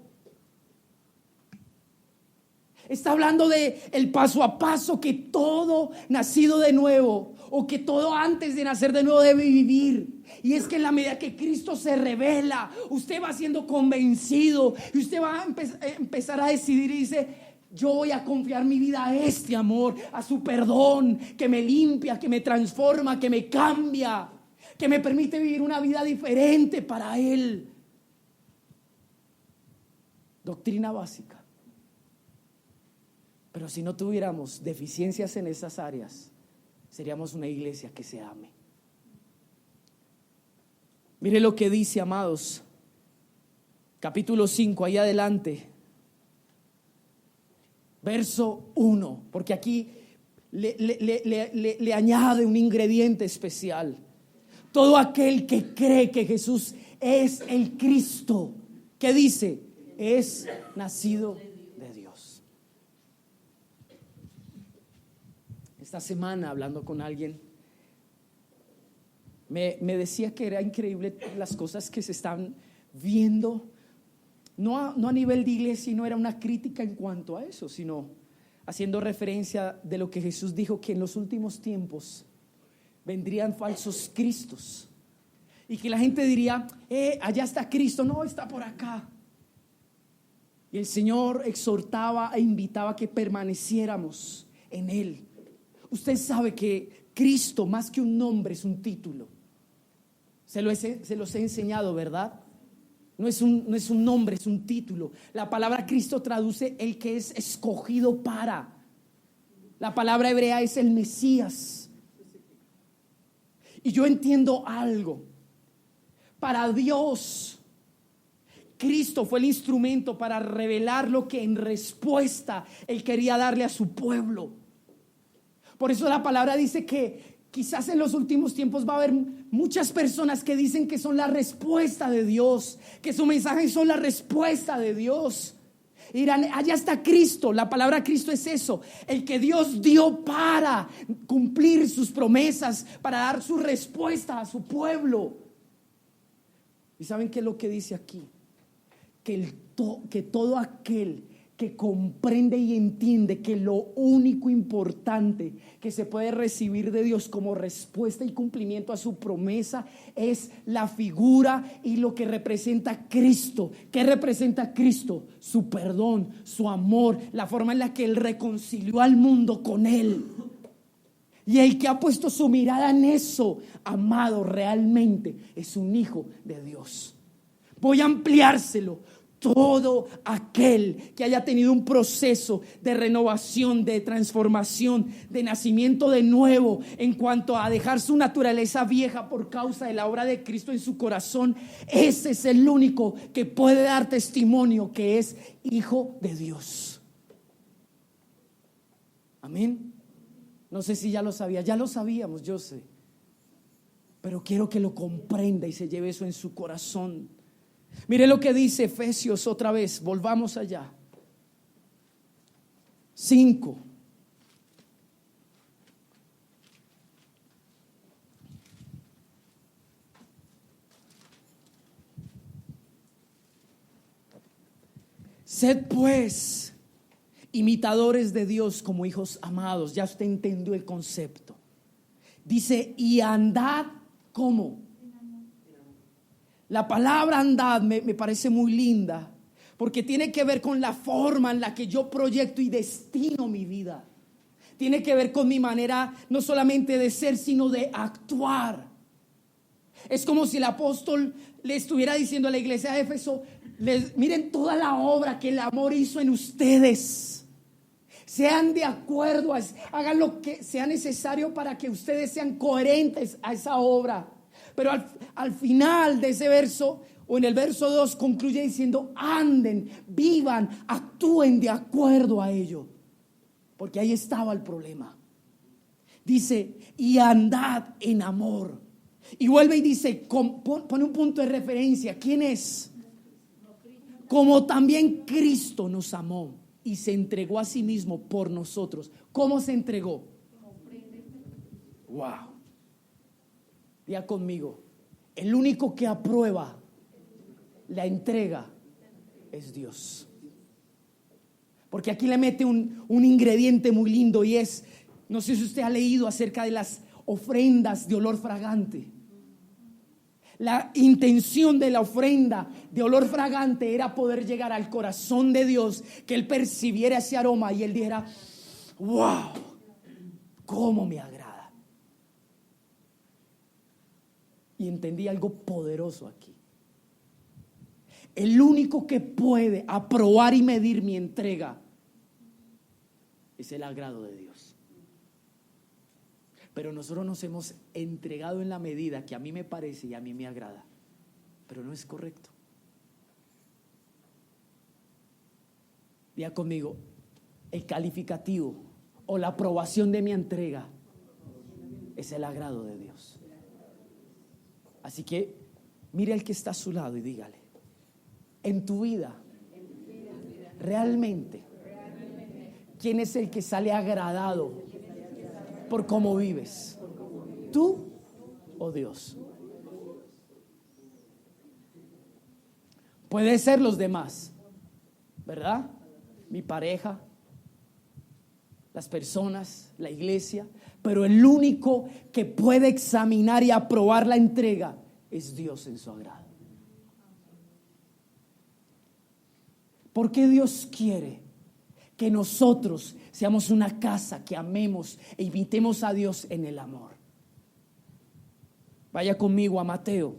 Está hablando de el paso a paso que todo nacido de nuevo, o que todo antes de nacer de nuevo debe vivir. Y es que en la medida que Cristo se revela, usted va siendo convencido y usted va a empezar a decidir y dice, yo voy a confiar mi vida a este amor, a su perdón, que me limpia, que me transforma, que me cambia, que me permite vivir una vida diferente para Él. Doctrina básica. Pero si no tuviéramos deficiencias en esas áreas, seríamos una iglesia que se ame. Mire lo que dice, amados, capítulo 5, ahí adelante, verso 1, porque aquí le añade un ingrediente especial. Todo aquel que cree que Jesús es el Cristo, ¿qué dice? Es nacido de Dios. Esta semana, hablando con alguien, me decía que era increíble las cosas que se están viendo, no a nivel de iglesia, no era una crítica en cuanto a eso, sino haciendo referencia de lo que Jesús dijo, que en los últimos tiempos vendrían falsos cristos y que la gente diría, allá está Cristo, no, está por acá. Y el Señor exhortaba e invitaba a que permaneciéramos en Él. Usted sabe que Cristo, más que un nombre, es un título. Se los he enseñado, ¿verdad? No es un nombre, es un título. La palabra Cristo traduce el que es escogido para. La palabra hebrea es el Mesías. Y yo entiendo algo. Para Dios, Cristo fue el instrumento para revelar lo que en respuesta Él quería darle a su pueblo. Por eso la palabra dice que quizás en los últimos tiempos va a haber muchas personas que dicen que son la respuesta de Dios, que su mensaje son la respuesta de Dios. Y dirán, allá está Cristo. La palabra Cristo es eso, el que Dios dio para cumplir sus promesas, para dar su respuesta a su pueblo. ¿Y saben qué es lo que dice aquí? Que todo aquel que comprende y entiende que lo único importante que se puede recibir de Dios como respuesta y cumplimiento a su promesa es la figura y lo que representa Cristo. ¿Qué representa Cristo? Su perdón, su amor, la forma en la que Él reconcilió al mundo con Él. Y el que ha puesto su mirada en eso, amado, realmente es un hijo de Dios. Voy a ampliárselo. Todo aquel que haya tenido un proceso de renovación, de transformación, de nacimiento de nuevo en cuanto a dejar su naturaleza vieja por causa de la obra de Cristo en su corazón, ese es el único que puede dar testimonio que es hijo de Dios. Amén. No sé si ya lo sabía, ya lo sabíamos, yo sé, pero quiero que lo comprenda y se lleve eso en su corazón. Mire lo que dice Efesios otra vez, volvamos allá. 5. Sed pues imitadores de Dios como hijos amados. Ya usted entendió el concepto. Dice, y andad como. La palabra andad me parece muy linda, porque tiene que ver con la forma en la que yo proyecto y destino mi vida. Tiene que ver con mi manera no solamente de ser, sino de actuar. Es como si el apóstol le estuviera diciendo a la iglesia de Éfeso, miren toda la obra que el amor hizo en ustedes. Sean de acuerdo, hagan lo que sea necesario para que ustedes sean coherentes a esa obra. Pero al final de ese verso, o en el verso 2, concluye diciendo, anden, vivan, actúen de acuerdo a ello. Porque ahí estaba el problema. Dice, y andad en amor. Y vuelve y dice, pone un punto de referencia. ¿Quién es? Como también Cristo nos amó y se entregó a sí mismo por nosotros. ¿Cómo se entregó? Wow. Diga conmigo, el único que aprueba la entrega es Dios. Porque aquí le mete un ingrediente muy lindo y es, no sé si usted ha leído acerca de las ofrendas de olor fragante. La intención de la ofrenda de olor fragante era poder llegar al corazón de Dios, que Él percibiera ese aroma y Él dijera, wow, cómo me agrada. Y entendí algo poderoso aquí. El único que puede aprobar y medir mi entrega es el agrado de Dios. Pero nosotros nos hemos entregado en la medida que a mí me parece y a mí me agrada. Pero no es correcto. Diga conmigo, el calificativo o la aprobación de mi entrega es el agrado de Dios. Así que mire al que está a su lado y dígale, en tu vida, realmente, ¿quién es el que sale agradado por cómo vives? ¿Tú o Dios? Puede ser los demás, ¿verdad? Mi pareja, las personas, la iglesia, pero el único que puede examinar y aprobar la entrega es Dios en su agrado. Porque Dios quiere que nosotros seamos una casa que amemos e imitemos a Dios en el amor. Vaya conmigo a Mateo,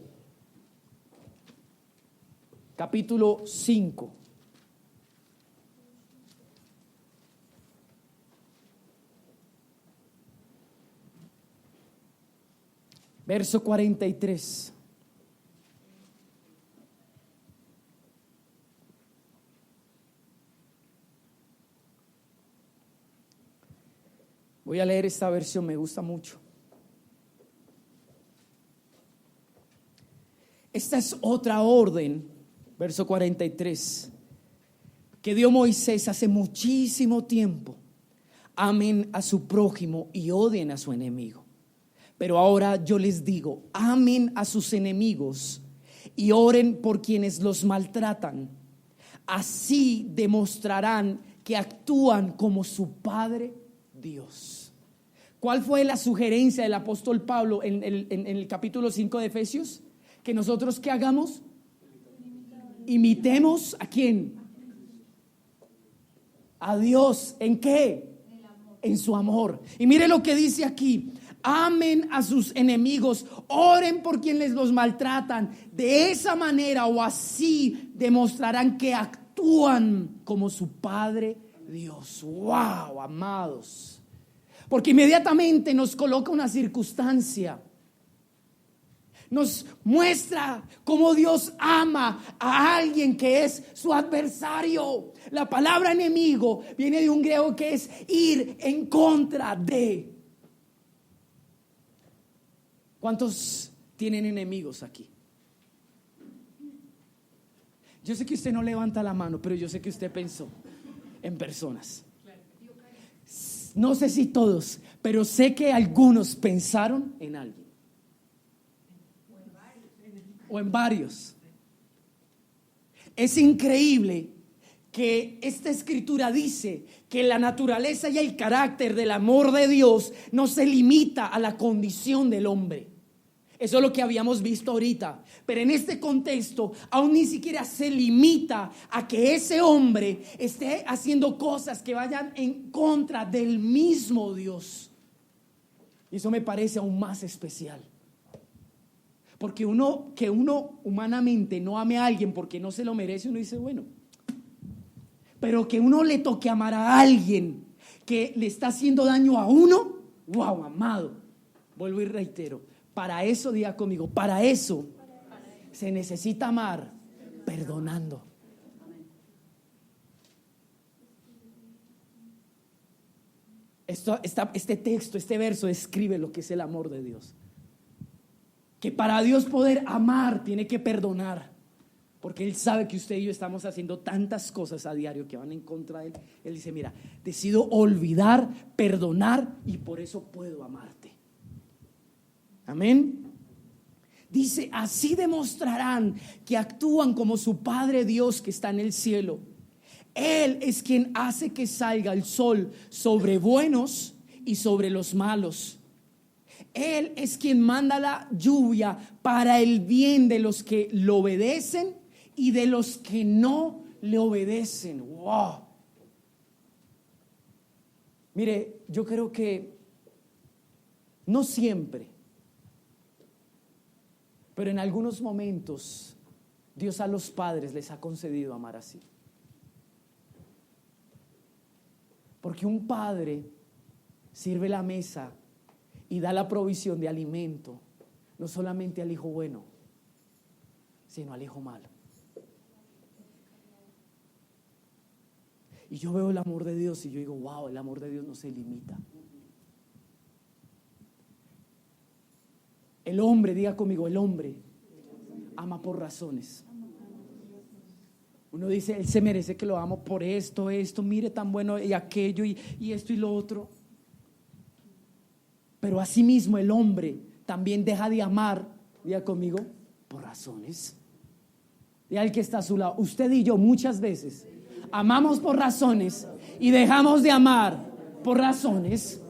capítulo 5. Verso 43. Voy a leer esta versión, me gusta mucho. Esta es otra orden, verso 43, que dio Moisés hace muchísimo tiempo. Amen a su prójimo y odien a su enemigo. Pero ahora yo les digo, amen a sus enemigos y oren por quienes los maltratan. Así demostrarán que actúan como su Padre Dios. ¿Cuál fue la sugerencia del apóstol Pablo en el capítulo 5 de Efesios? Que nosotros, ¿qué hagamos? Imitemos ¿a quién? A Dios. ¿En qué? En su amor. Y mire lo que dice aquí: amen a sus enemigos, oren por quienes los maltratan. De esa manera o así demostrarán que actúan como su Padre Dios. Wow, amados. Porque inmediatamente nos coloca una circunstancia. Nos muestra cómo Dios ama a alguien que es su adversario. La palabra enemigo viene de un griego que es ir en contra de. ¿Cuántos tienen enemigos aquí? Yo sé que usted no levanta la mano, pero yo sé que usted pensó en personas. No sé si todos, pero sé que algunos pensaron en alguien. O en varios. Es increíble que esta escritura dice que la naturaleza y el carácter del amor de Dios no se limita a la condición del hombre. Eso es lo que habíamos visto ahorita. Pero en este contexto aún ni siquiera se limita a que ese hombre esté haciendo cosas que vayan en contra del mismo Dios. Y eso me parece aún más especial. Porque que uno humanamente no ame a alguien porque no se lo merece, uno dice, bueno. Pero que uno le toque amar a alguien que le está haciendo daño a uno, wow, amado. Vuelvo y reitero, para eso, diga conmigo, para eso se necesita amar perdonando. Este texto, este verso describe lo que es el amor de Dios. Que para Dios poder amar tiene que perdonar, porque Él sabe que usted y yo estamos haciendo tantas cosas a diario que van en contra de Él. Él dice, mira, decido olvidar, perdonar y por eso puedo amarte. Amén. Dice, así demostrarán que actúan como su Padre Dios que está en el cielo. Él es quien hace que salga el sol sobre buenos y sobre los malos. Él es quien manda la lluvia para el bien de los que lo obedecen y de los que no le obedecen. Wow. Mire, yo creo que no siempre, pero en algunos momentos Dios a los padres les ha concedido amar así. Porque un padre sirve la mesa y da la provisión de alimento, no solamente al hijo bueno, sino al hijo malo. Y yo veo el amor de Dios y yo digo, wow, el amor de Dios no se limita. El hombre, diga conmigo, el hombre ama por razones. Uno dice, él se merece que lo amo por esto, mire tan bueno y aquello y esto y lo otro. Pero asimismo el hombre también deja de amar, diga conmigo, por razones. Y al que está a su lado, usted y yo muchas veces amamos por razones y dejamos de amar por razones.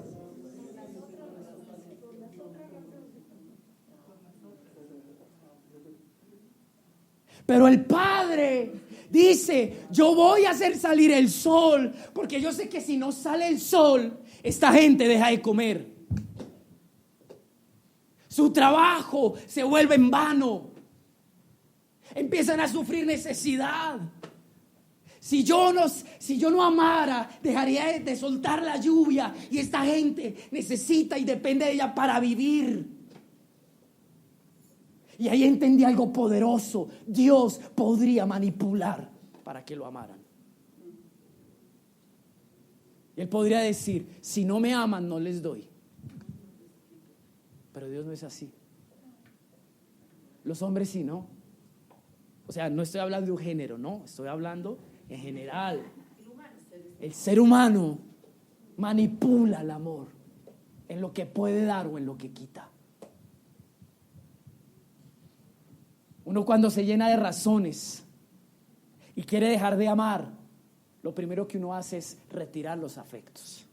Pero el Padre dice, yo voy a hacer salir el sol, porque yo sé que si no sale el sol, esta gente deja de comer. Su trabajo se vuelve en vano. Empiezan a sufrir necesidad. Si yo no amara, dejaría de soltar la lluvia, y esta gente necesita y depende de ella para vivir. Y ahí entendí algo poderoso. Dios podría manipular para que lo amaran. Y Él podría decir, si no me aman, no les doy. Pero Dios no es así. Los hombres sí, ¿no? O sea, no estoy hablando de un género, no. Estoy hablando en general. El ser humano manipula el amor en lo que puede dar o en lo que quita. Uno cuando se llena de razones y quiere dejar de amar, lo primero que uno hace es retirar los afectos.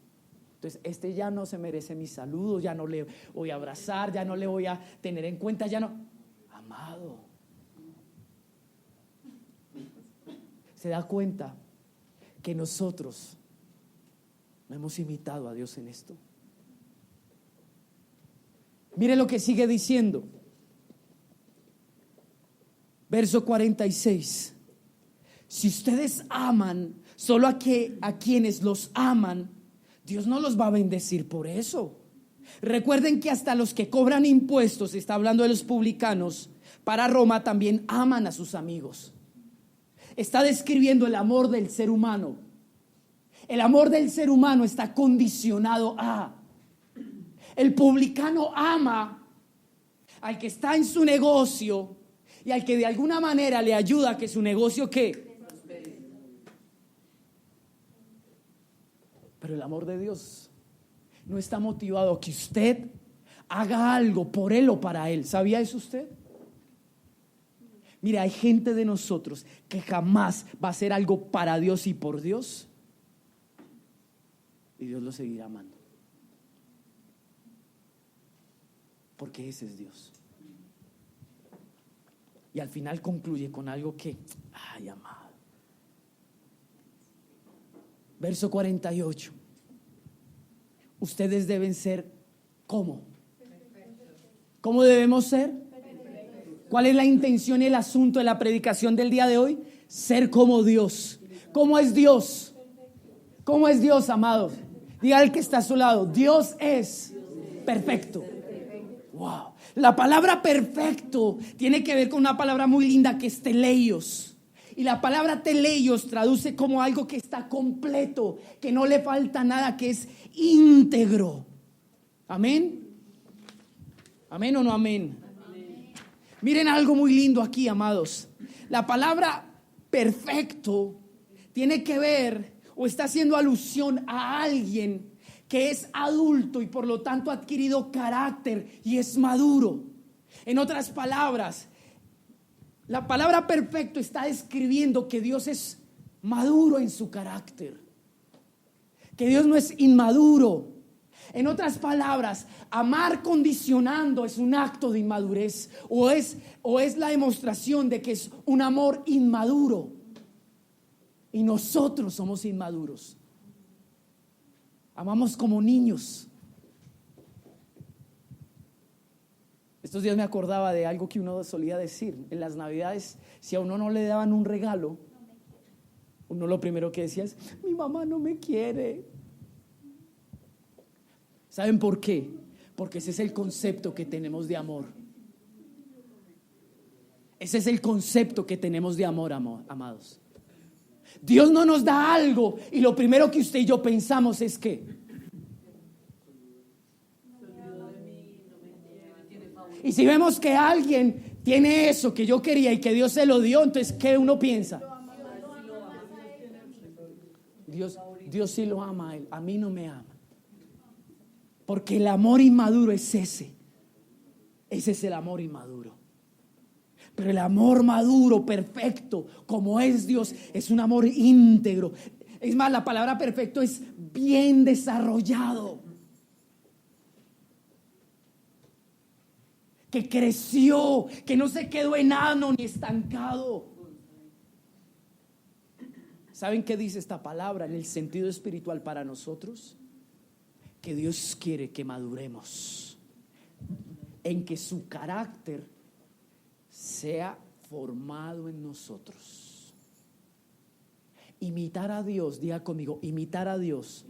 Entonces, este ya no se merece mi saludo, ya no le voy a abrazar, ya no le voy a tener en cuenta, ya no. Amado, se da cuenta que nosotros no hemos imitado a Dios en esto. Mire lo que sigue diciendo. Verso 46. Si ustedes aman solo a quienes los aman, Dios no los va a bendecir por eso. Recuerden que hasta los que cobran impuestos, está hablando de los publicanos, para Roma también aman a sus amigos. Está describiendo el amor del ser humano. El amor del ser humano está condicionado a. El publicano ama al que está en su negocio y al que de alguna manera le ayuda a que su negocio ¿qué? Pero el amor de Dios no está motivado a que usted haga algo por Él o para Él. ¿Sabía eso usted? Mira, hay gente de nosotros que jamás va a hacer algo para Dios y por Dios, y Dios lo seguirá amando, porque ese es Dios. Y al final concluye con algo que, ay, amado. Verso 48. Ustedes deben ser, ¿cómo? ¿Cómo debemos ser? ¿Cuál es la intención y el asunto de la predicación del día de hoy? Ser como Dios. ¿Cómo es Dios? ¿Cómo es Dios, amados? Diga al que está a su lado, Dios es perfecto. Wow. La palabra perfecto tiene que ver con una palabra muy linda que es teleios. Y la palabra teleios traduce como algo que está completo, que no le falta nada, que es íntegro. Amén. Amén o no amén. Amén. Miren algo muy lindo aquí, amados. La palabra perfecto tiene que ver o está haciendo alusión a alguien que es adulto y por lo tanto ha adquirido carácter y es maduro. En otras palabras, la palabra perfecto está describiendo que Dios es maduro en su carácter, que Dios no es inmaduro. En otras palabras, amar condicionando es un acto de inmadurez o es la demostración de que es un amor inmaduro. Y nosotros somos inmaduros. Amamos como niños. Estos días me acordaba de algo que uno solía decir en las Navidades. Si a uno no le daban un regalo, uno lo primero que decía es: mi mamá no me quiere. ¿Saben por qué? Porque ese es el concepto que tenemos de amor. Ese es el concepto que tenemos de amor, amados. Dios no nos da algo y lo primero que usted y yo pensamos es que y si vemos que alguien tiene eso que yo quería y que Dios se lo dio, entonces ¿qué uno piensa? Dios sí lo ama a él, a mí no me ama. Porque el amor inmaduro es ese es el amor inmaduro. Pero el amor maduro, perfecto, como es Dios, es un amor íntegro. Es más, la palabra perfecto es bien desarrollado. Que creció, que no se quedó enano ni estancado. ¿Saben qué dice esta palabra en el sentido espiritual para nosotros? Que Dios quiere que maduremos, en que su carácter sea formado en nosotros. Imitar a Dios, diga conmigo, imitar a Dios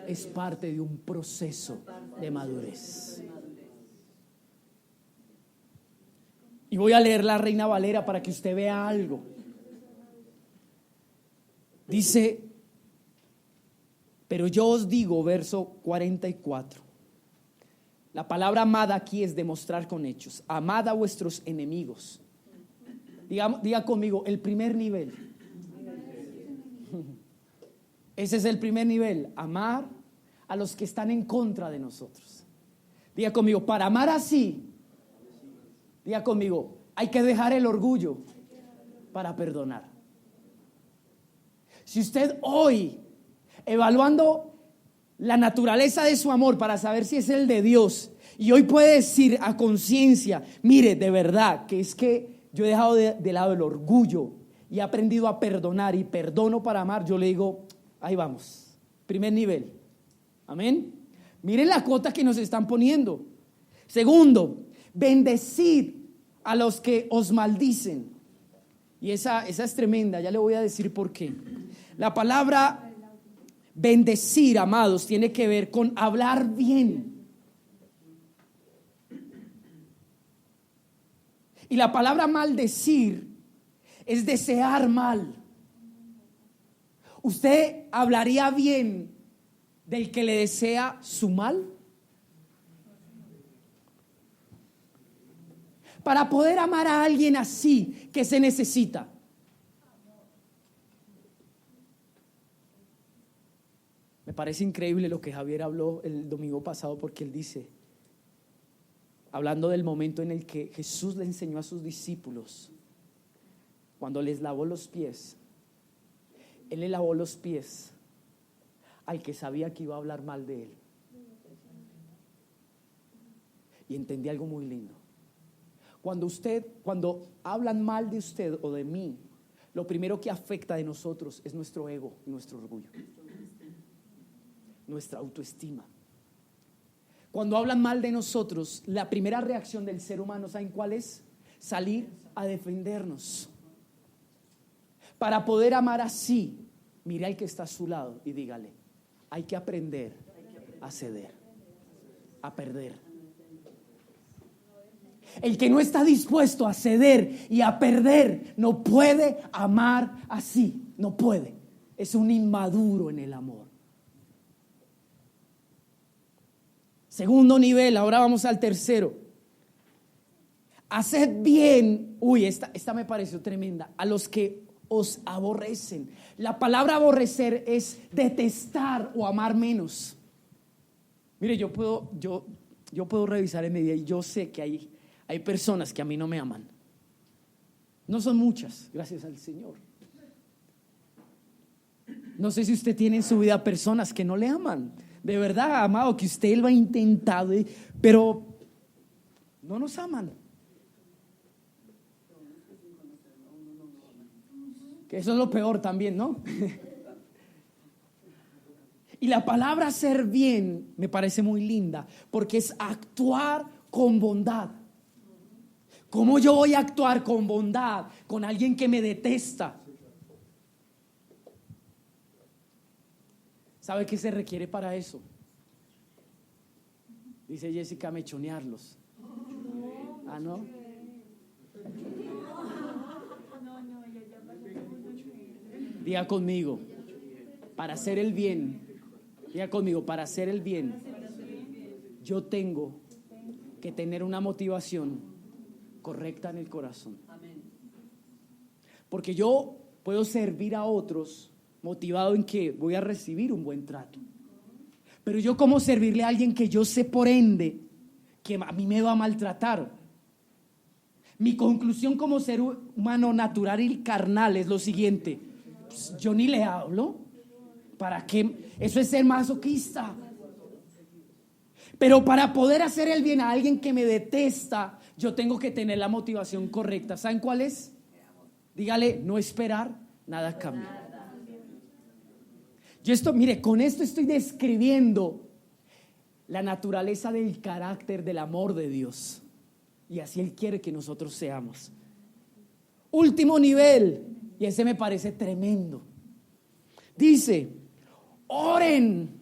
es parte de un proceso de madurez. Y voy a leer la Reina Valera para que usted vea algo. Dice, pero yo os digo, verso 44. La palabra amada aquí es demostrar con hechos. Amad a vuestros enemigos. Diga conmigo, el primer nivel. Ese es el primer nivel, amar a los que están en contra de nosotros. Diga conmigo, para amar así, diga conmigo, hay que dejar el orgullo para perdonar. Si usted hoy, evaluando la naturaleza de su amor para saber si es el de Dios, y hoy puede decir a conciencia, mire, de verdad, que es que yo he dejado de lado el orgullo y he aprendido a perdonar y perdono para amar, yo le digo, ahí vamos, primer nivel, amén. Miren la cuota que nos están poniendo. Segundo, bendecid a los que os maldicen. Y esa es tremenda, ya le voy a decir por qué. La palabra bendecir, amados, tiene que ver con hablar bien. Y la palabra maldecir es desear mal. ¿Usted hablaría bien del que le desea su mal? Para poder amar a alguien así, ¿qué se necesita? Me parece increíble lo que Javier habló el domingo pasado, porque él dice, hablando del momento en el que Jesús le enseñó a sus discípulos, cuando les lavó los pies, él le lavó los pies al que sabía que iba a hablar mal de él. Y entendí algo muy lindo. Cuando hablan mal de usted o de mí, lo primero que afecta de nosotros es nuestro ego y nuestro orgullo, nuestra autoestima. Cuando hablan mal de nosotros, la primera reacción del ser humano, ¿saben cuál es? Salir a defendernos. Para poder amar así, mire al que está a su lado y dígale, hay que aprender a ceder, a perder. El que no está dispuesto a ceder y a perder no puede amar así, no puede. Es un inmaduro en el amor. Segundo nivel, ahora vamos al tercero. Haced bien, esta me pareció tremenda, a los que os aborrecen. La palabra aborrecer es detestar o amar menos. Mire, yo puedo revisar en mi vida y yo sé que hay personas que a mí no me aman. No son muchas, gracias al Señor. No sé si usted tiene en su vida personas que no le aman. De verdad, amado, que usted lo ha intentado, pero no nos aman. Que eso es lo peor también, ¿no? Y la palabra hacer bien me parece muy linda, porque es actuar con bondad. ¿Cómo yo voy a actuar con bondad con alguien que me detesta? ¿Sabe qué se requiere para eso? Dice Jessica, mechonearlos. Ah, ¿no? Diga conmigo, para hacer el bien. Diga conmigo, para hacer el bien, yo tengo que tener una motivación correcta en el corazón. Porque yo puedo servir a otros motivado en que voy a recibir un buen trato, pero yo cómo servirle a alguien que yo sé por ende que a mí me va a maltratar. Mi conclusión como ser humano natural y carnal es lo siguiente: pues yo ni le hablo, ¿Para qué? Eso es ser masoquista. Pero para poder hacer el bien a alguien que me detesta, yo tengo que tener la motivación correcta. ¿Saben cuál es? Dígale, no esperar nada a cambio. Mire, con esto estoy describiendo la naturaleza del carácter del amor de Dios. Y así Él quiere que nosotros seamos. Último nivel, y ese me parece tremendo. Dice, oren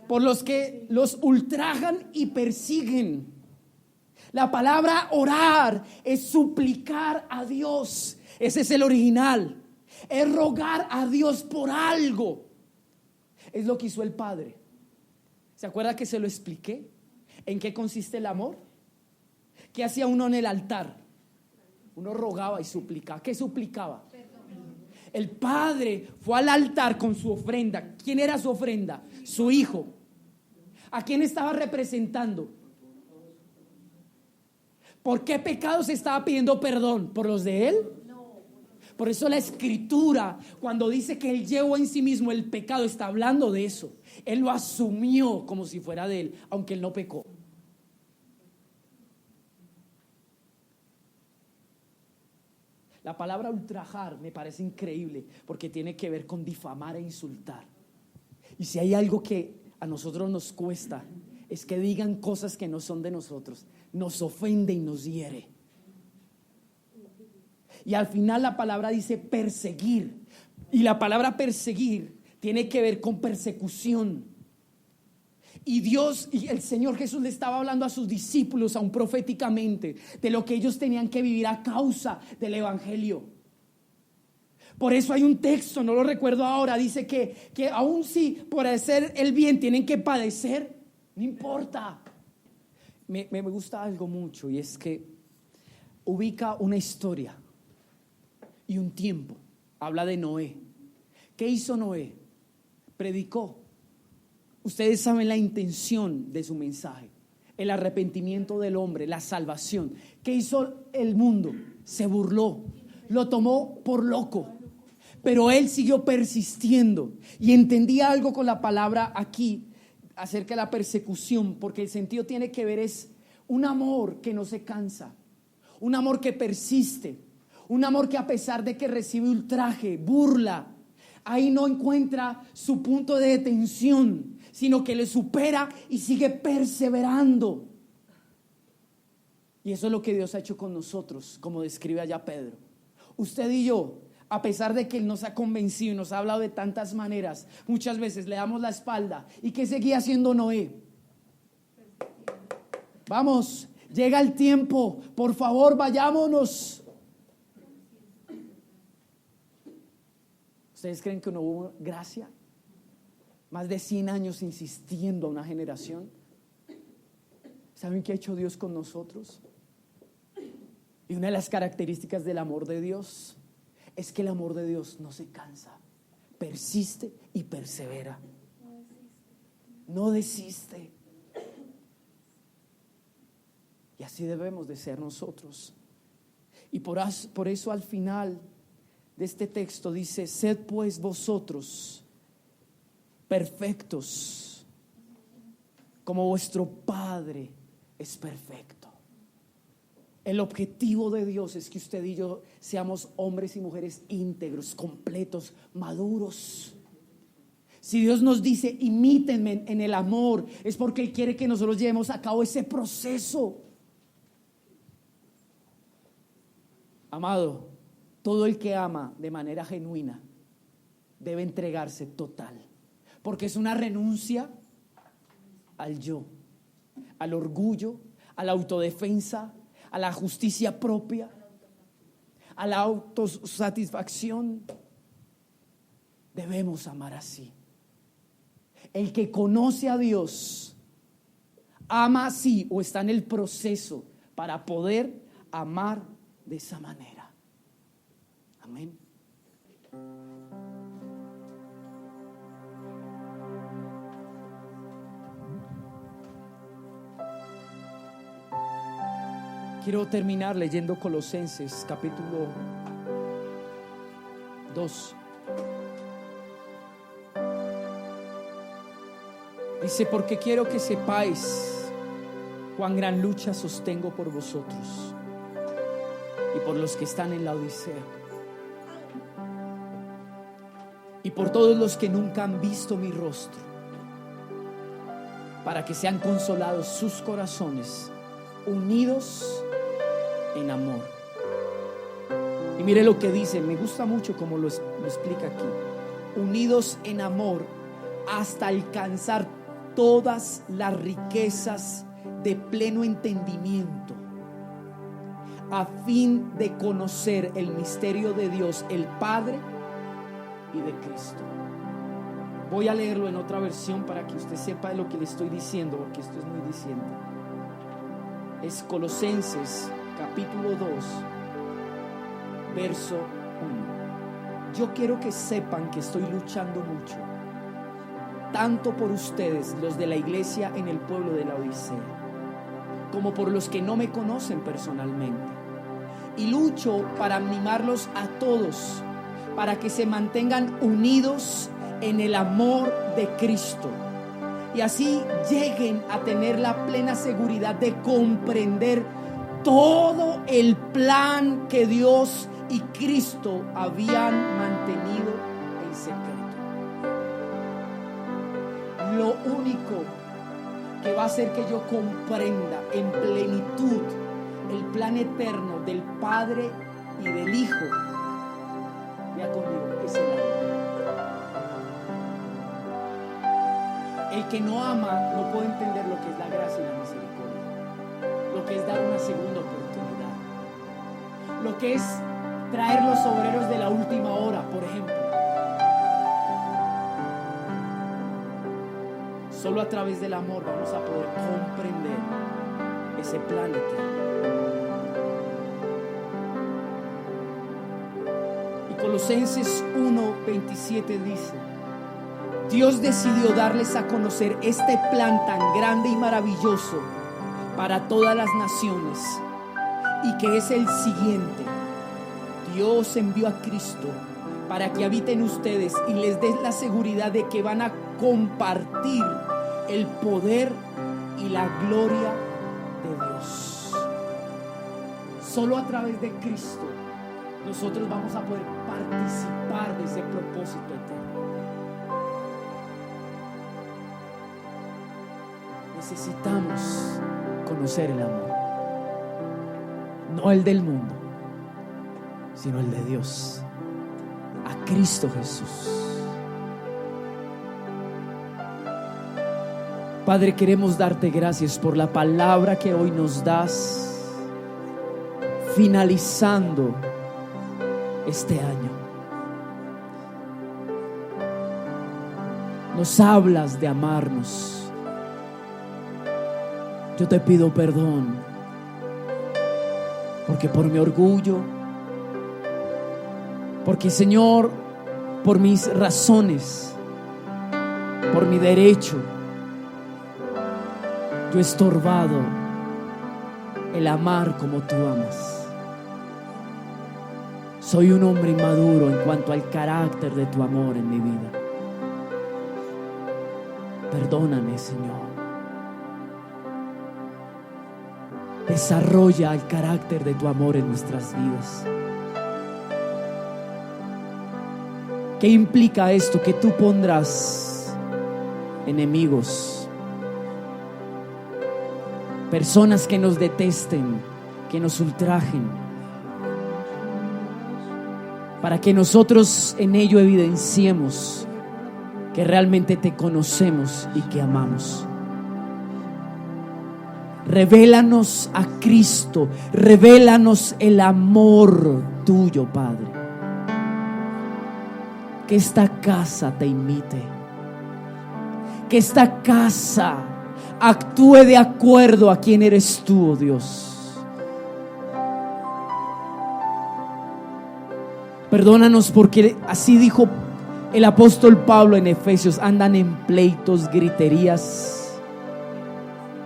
por los que los ultrajan y persiguen. La palabra orar es suplicar a Dios. Ese es el original. Es rogar a Dios por algo. Es lo que hizo el Padre. ¿Se acuerda que se lo expliqué? ¿En qué consiste el amor? ¿Qué hacía uno en el altar? Uno rogaba y suplicaba. ¿Qué suplicaba? El Padre fue al altar con su ofrenda. ¿Quién era su ofrenda? Su Hijo. ¿A quién estaba representando? ¿Por qué pecados estaba pidiendo perdón? ¿Por los de Él? Por eso la Escritura, cuando dice que Él llevó en sí mismo el pecado, está hablando de eso. Él lo asumió como si fuera de Él, aunque Él no pecó. La palabra ultrajar me parece increíble porque tiene que ver con difamar e insultar. Y si hay algo que a nosotros nos cuesta, es que digan cosas que no son de nosotros. Nos ofende y nos hiere. Y al final la palabra dice perseguir. Y la palabra perseguir tiene que ver con persecución. Y Dios y el Señor Jesús le estaba hablando a sus discípulos aún proféticamente de lo que ellos tenían que vivir a causa del evangelio. Por eso hay un texto, no lo recuerdo ahora, dice que aún si por hacer el bien tienen que padecer, no importa. Me gusta algo mucho, y es que ubica una historia y un tiempo. Habla de Noé. ¿Qué hizo Noé? Predicó. Ustedes saben la intención de su mensaje: el arrepentimiento del hombre, la salvación. ¿Qué hizo el mundo? Se burló, lo tomó por loco. Pero él siguió persistiendo y entendía algo con la palabra aquí acerca de la persecución, porque el sentido tiene que ver es un amor que no se cansa, un amor que persiste, un amor que a pesar de que recibe ultraje, burla, ahí no encuentra su punto de detención, sino que le supera y sigue perseverando. Y eso es lo que Dios ha hecho con nosotros, como describe allá Pedro. Usted y yo, a pesar de que Él nos ha convencido y nos ha hablado de tantas maneras, muchas veces le damos la espalda. ¿Y qué seguía haciendo Noé? Vamos, llega el tiempo, por favor, vayámonos. ¿Ustedes creen que no hubo gracia? Más de 100 años insistiendo a una generación. ¿Saben qué ha hecho Dios con nosotros? Y una de las características del amor de Dios es que el amor de Dios no se cansa, persiste y persevera. No desiste. Y así debemos de ser nosotros. Y por eso al final de este texto dice: sed pues vosotros perfectos, como vuestro Padre es perfecto. El objetivo de Dios es que usted y yo seamos hombres y mujeres íntegros, completos, maduros. Si Dios nos dice imítenme en el amor, es porque Él quiere que nosotros llevemos a cabo ese proceso. Amado, todo el que ama de manera genuina debe entregarse total, porque es una renuncia al yo, al orgullo, a la autodefensa, a la justicia propia, a la autosatisfacción. Debemos amar así. El que conoce a Dios ama así, o está en el proceso para poder amar de esa manera. Amén. Quiero terminar leyendo Colosenses capítulo 2. Dice, porque quiero que sepáis cuán gran lucha sostengo por vosotros y por los que están en la Odisea y por todos los que nunca han visto mi rostro, para que sean consolados sus corazones, unidos en amor. Y mire lo que dice, me gusta mucho como lo explica aquí: unidos en amor hasta alcanzar todas las riquezas de pleno entendimiento, a fin de conocer el misterio de Dios el Padre y de Cristo. Voy a leerlo en otra versión para que usted sepa de lo que le estoy diciendo, porque esto es muy diciente. Es Colosenses capítulo 2, verso 1. Yo quiero que sepan que estoy luchando mucho, tanto por ustedes, los de la iglesia en el pueblo de la Odisea, como por los que no me conocen personalmente. Y lucho para animarlos a todos, para que se mantengan unidos en el amor de Cristo, y así lleguen a tener la plena seguridad de comprender todo el plan que Dios y Cristo habían mantenido en secreto. Lo único que va a hacer que yo comprenda en plenitud el plan eterno del Padre y del Hijo, vea conmigo, es el amor. El que no ama no puede entender lo que es la gracia y la misericordia, lo que es dar una segunda oportunidad, lo que es traer los obreros de la última hora, por ejemplo. Solo a través del amor vamos a poder comprender ese plan eterno. Y Colosenses 1:27 dice: Dios decidió darles a conocer este plan tan grande y maravilloso para todas las naciones, y que es el siguiente: Dios envió a Cristo para que habiten ustedes y les dé la seguridad de que van a compartir el poder y la gloria de Dios. Solo a través de Cristo nosotros vamos a poder participar de ese propósito eterno. Necesitamos conocer el amor, no el del mundo, sino el de Dios, a Cristo Jesús. Padre, queremos darte gracias por la palabra que hoy nos das, finalizando este año. Nos hablas de amarnos. Yo te pido perdón, porque por mi orgullo, porque Señor, por mis razones, por mi derecho, yo he estorbado el amar como tú amas. Soy un hombre inmaduro en cuanto al carácter de tu amor en mi vida. Perdóname, Señor. Desarrolla el carácter de tu amor en nuestras vidas. ¿Qué implica esto? Que tú pondrás enemigos, personas que nos detesten, que nos ultrajen, para que nosotros en ello evidenciemos que realmente te conocemos y que amamos. Revélanos a Cristo, revélanos el amor tuyo, Padre. Que esta casa te imite, que esta casa actúe de acuerdo a quién eres tú, oh Dios. Perdónanos porque así dijo el apóstol Pablo en Efesios: andan en pleitos, griterías,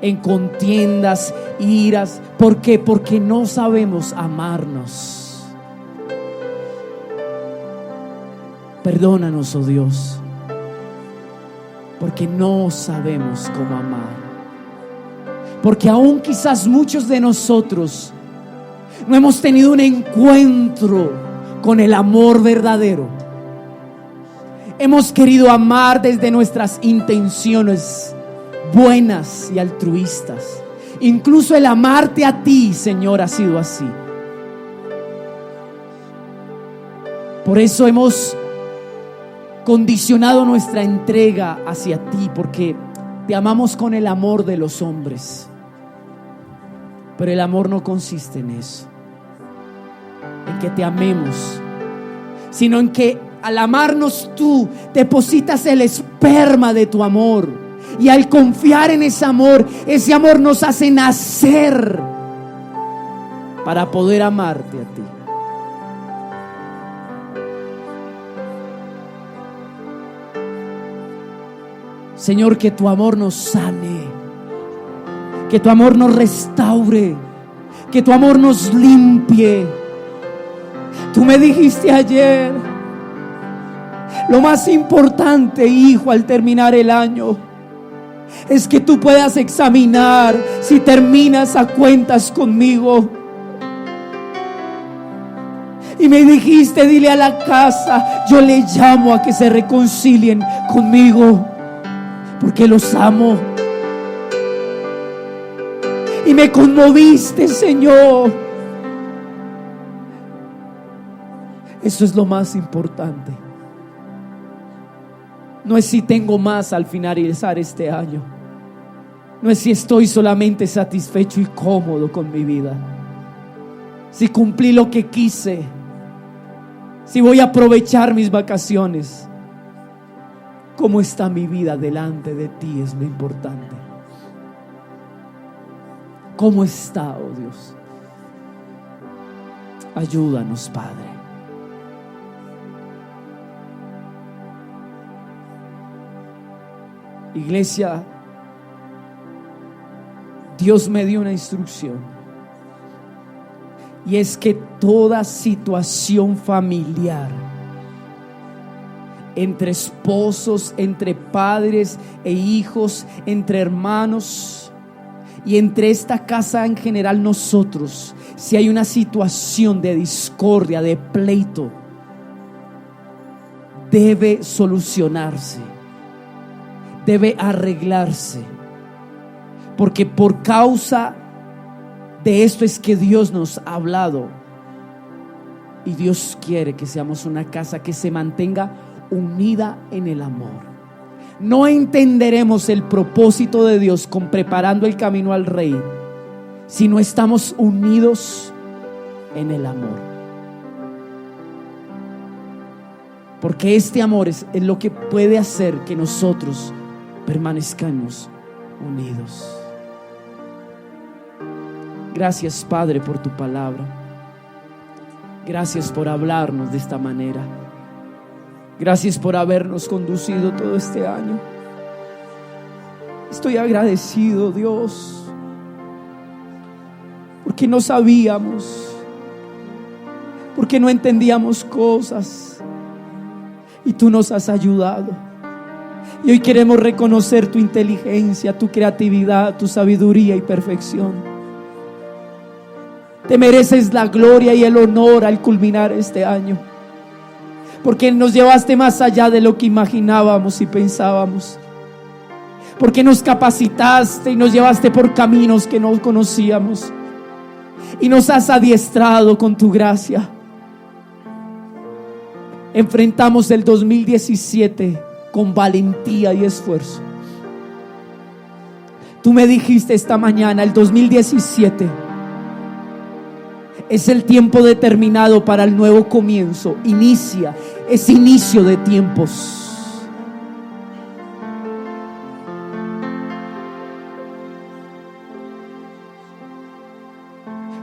en contiendas, iras. ¿Por qué? Porque no sabemos amarnos. Perdónanos, oh Dios. porque no sabemos cómo amar. Porque aún quizás muchos de nosotros no hemos tenido un encuentro con el amor verdadero. Hemos querido amar desde nuestras intenciones buenas y altruistas. Incluso el amarte a ti, Señor, ha sido así. Por eso hemos condicionado nuestra entrega hacia ti, porque te amamos con el amor de los hombres. Pero el amor no consiste en eso, en que te amemos, sino en que al amarnos tú depositas el esperma de tu amor, y al confiar en ese amor nos hace nacer para poder amarte a ti. Señor, que tu amor nos sane, que tu amor nos restaure, que tu amor nos limpie. Tú me dijiste ayer, lo más importante, hijo, al terminar el año, es que tú puedas examinar si terminas a cuentas conmigo. Y me dijiste, dile a la casa, yo le llamo a que se reconcilien conmigo, porque los amo. Y me conmoviste, Señor. Eso es lo más importante. No es si tengo más al finalizar este año. No es si estoy solamente satisfecho y cómodo con mi vida. Si cumplí lo que quise. Si voy a aprovechar mis vacaciones. ¿Cómo está mi vida delante de ti? Es lo importante. ¿Cómo está, oh Dios? Ayúdanos, Padre. Iglesia, Dios me dio una instrucción, y es que toda situación familiar, entre esposos, entre padres e hijos, entre hermanos y entre esta casa en general, nosotros, si hay una situación de discordia, de pleito, debe solucionarse, debe arreglarse, porque por causa de esto es que Dios nos ha hablado, y Dios quiere que seamos una casa que se mantenga unida en el amor. No entenderemos el propósito de Dios con preparando el camino al Rey si no estamos unidos en el amor, porque este amor es lo que puede hacer que nosotros permanezcamos unidos. Gracias, Padre, por tu palabra. Gracias por hablarnos de esta manera. Gracias por habernos conducido todo este año. Estoy agradecido, Dios, porque no sabíamos, porque no entendíamos cosas, y tú nos has ayudado. Y hoy queremos reconocer tu inteligencia, tu creatividad, tu sabiduría y perfección. Te mereces la gloria y el honor al culminar este año, porque nos llevaste más allá de lo que imaginábamos y pensábamos, porque nos capacitaste y nos llevaste por caminos que no conocíamos, y nos has adiestrado con tu gracia. Enfrentamos el 2017 con valentía y esfuerzo. Tú me dijiste esta mañana, el 2017 es el tiempo determinado para el nuevo comienzo. Inicia, es inicio de tiempos.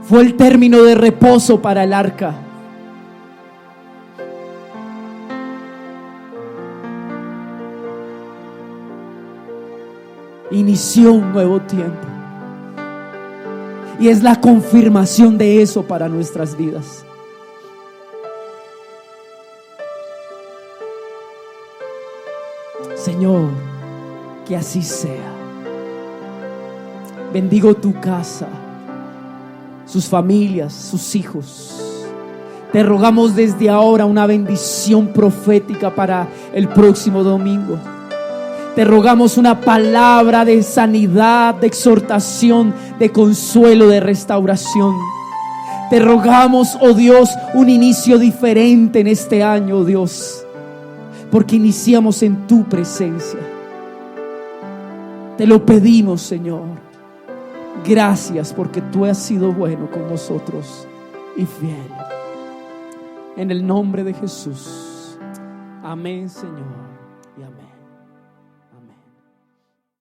Fue el término de reposo para el arca. Inició un nuevo tiempo. Y es la confirmación de eso para nuestras vidas. Señor, Que así sea. Bendigo tu casa, sus familias, sus hijos. Te rogamos desde ahora una bendición profética para el próximo domingo. Te rogamos una palabra de sanidad, de exhortación, de consuelo, de restauración. Te rogamos, oh Dios, un inicio diferente en este año, oh Dios, porque iniciamos en tu presencia. Te lo pedimos, Señor. Gracias porque tú has sido bueno con nosotros y fiel. En el nombre de Jesús. Amén, Señor, y amén.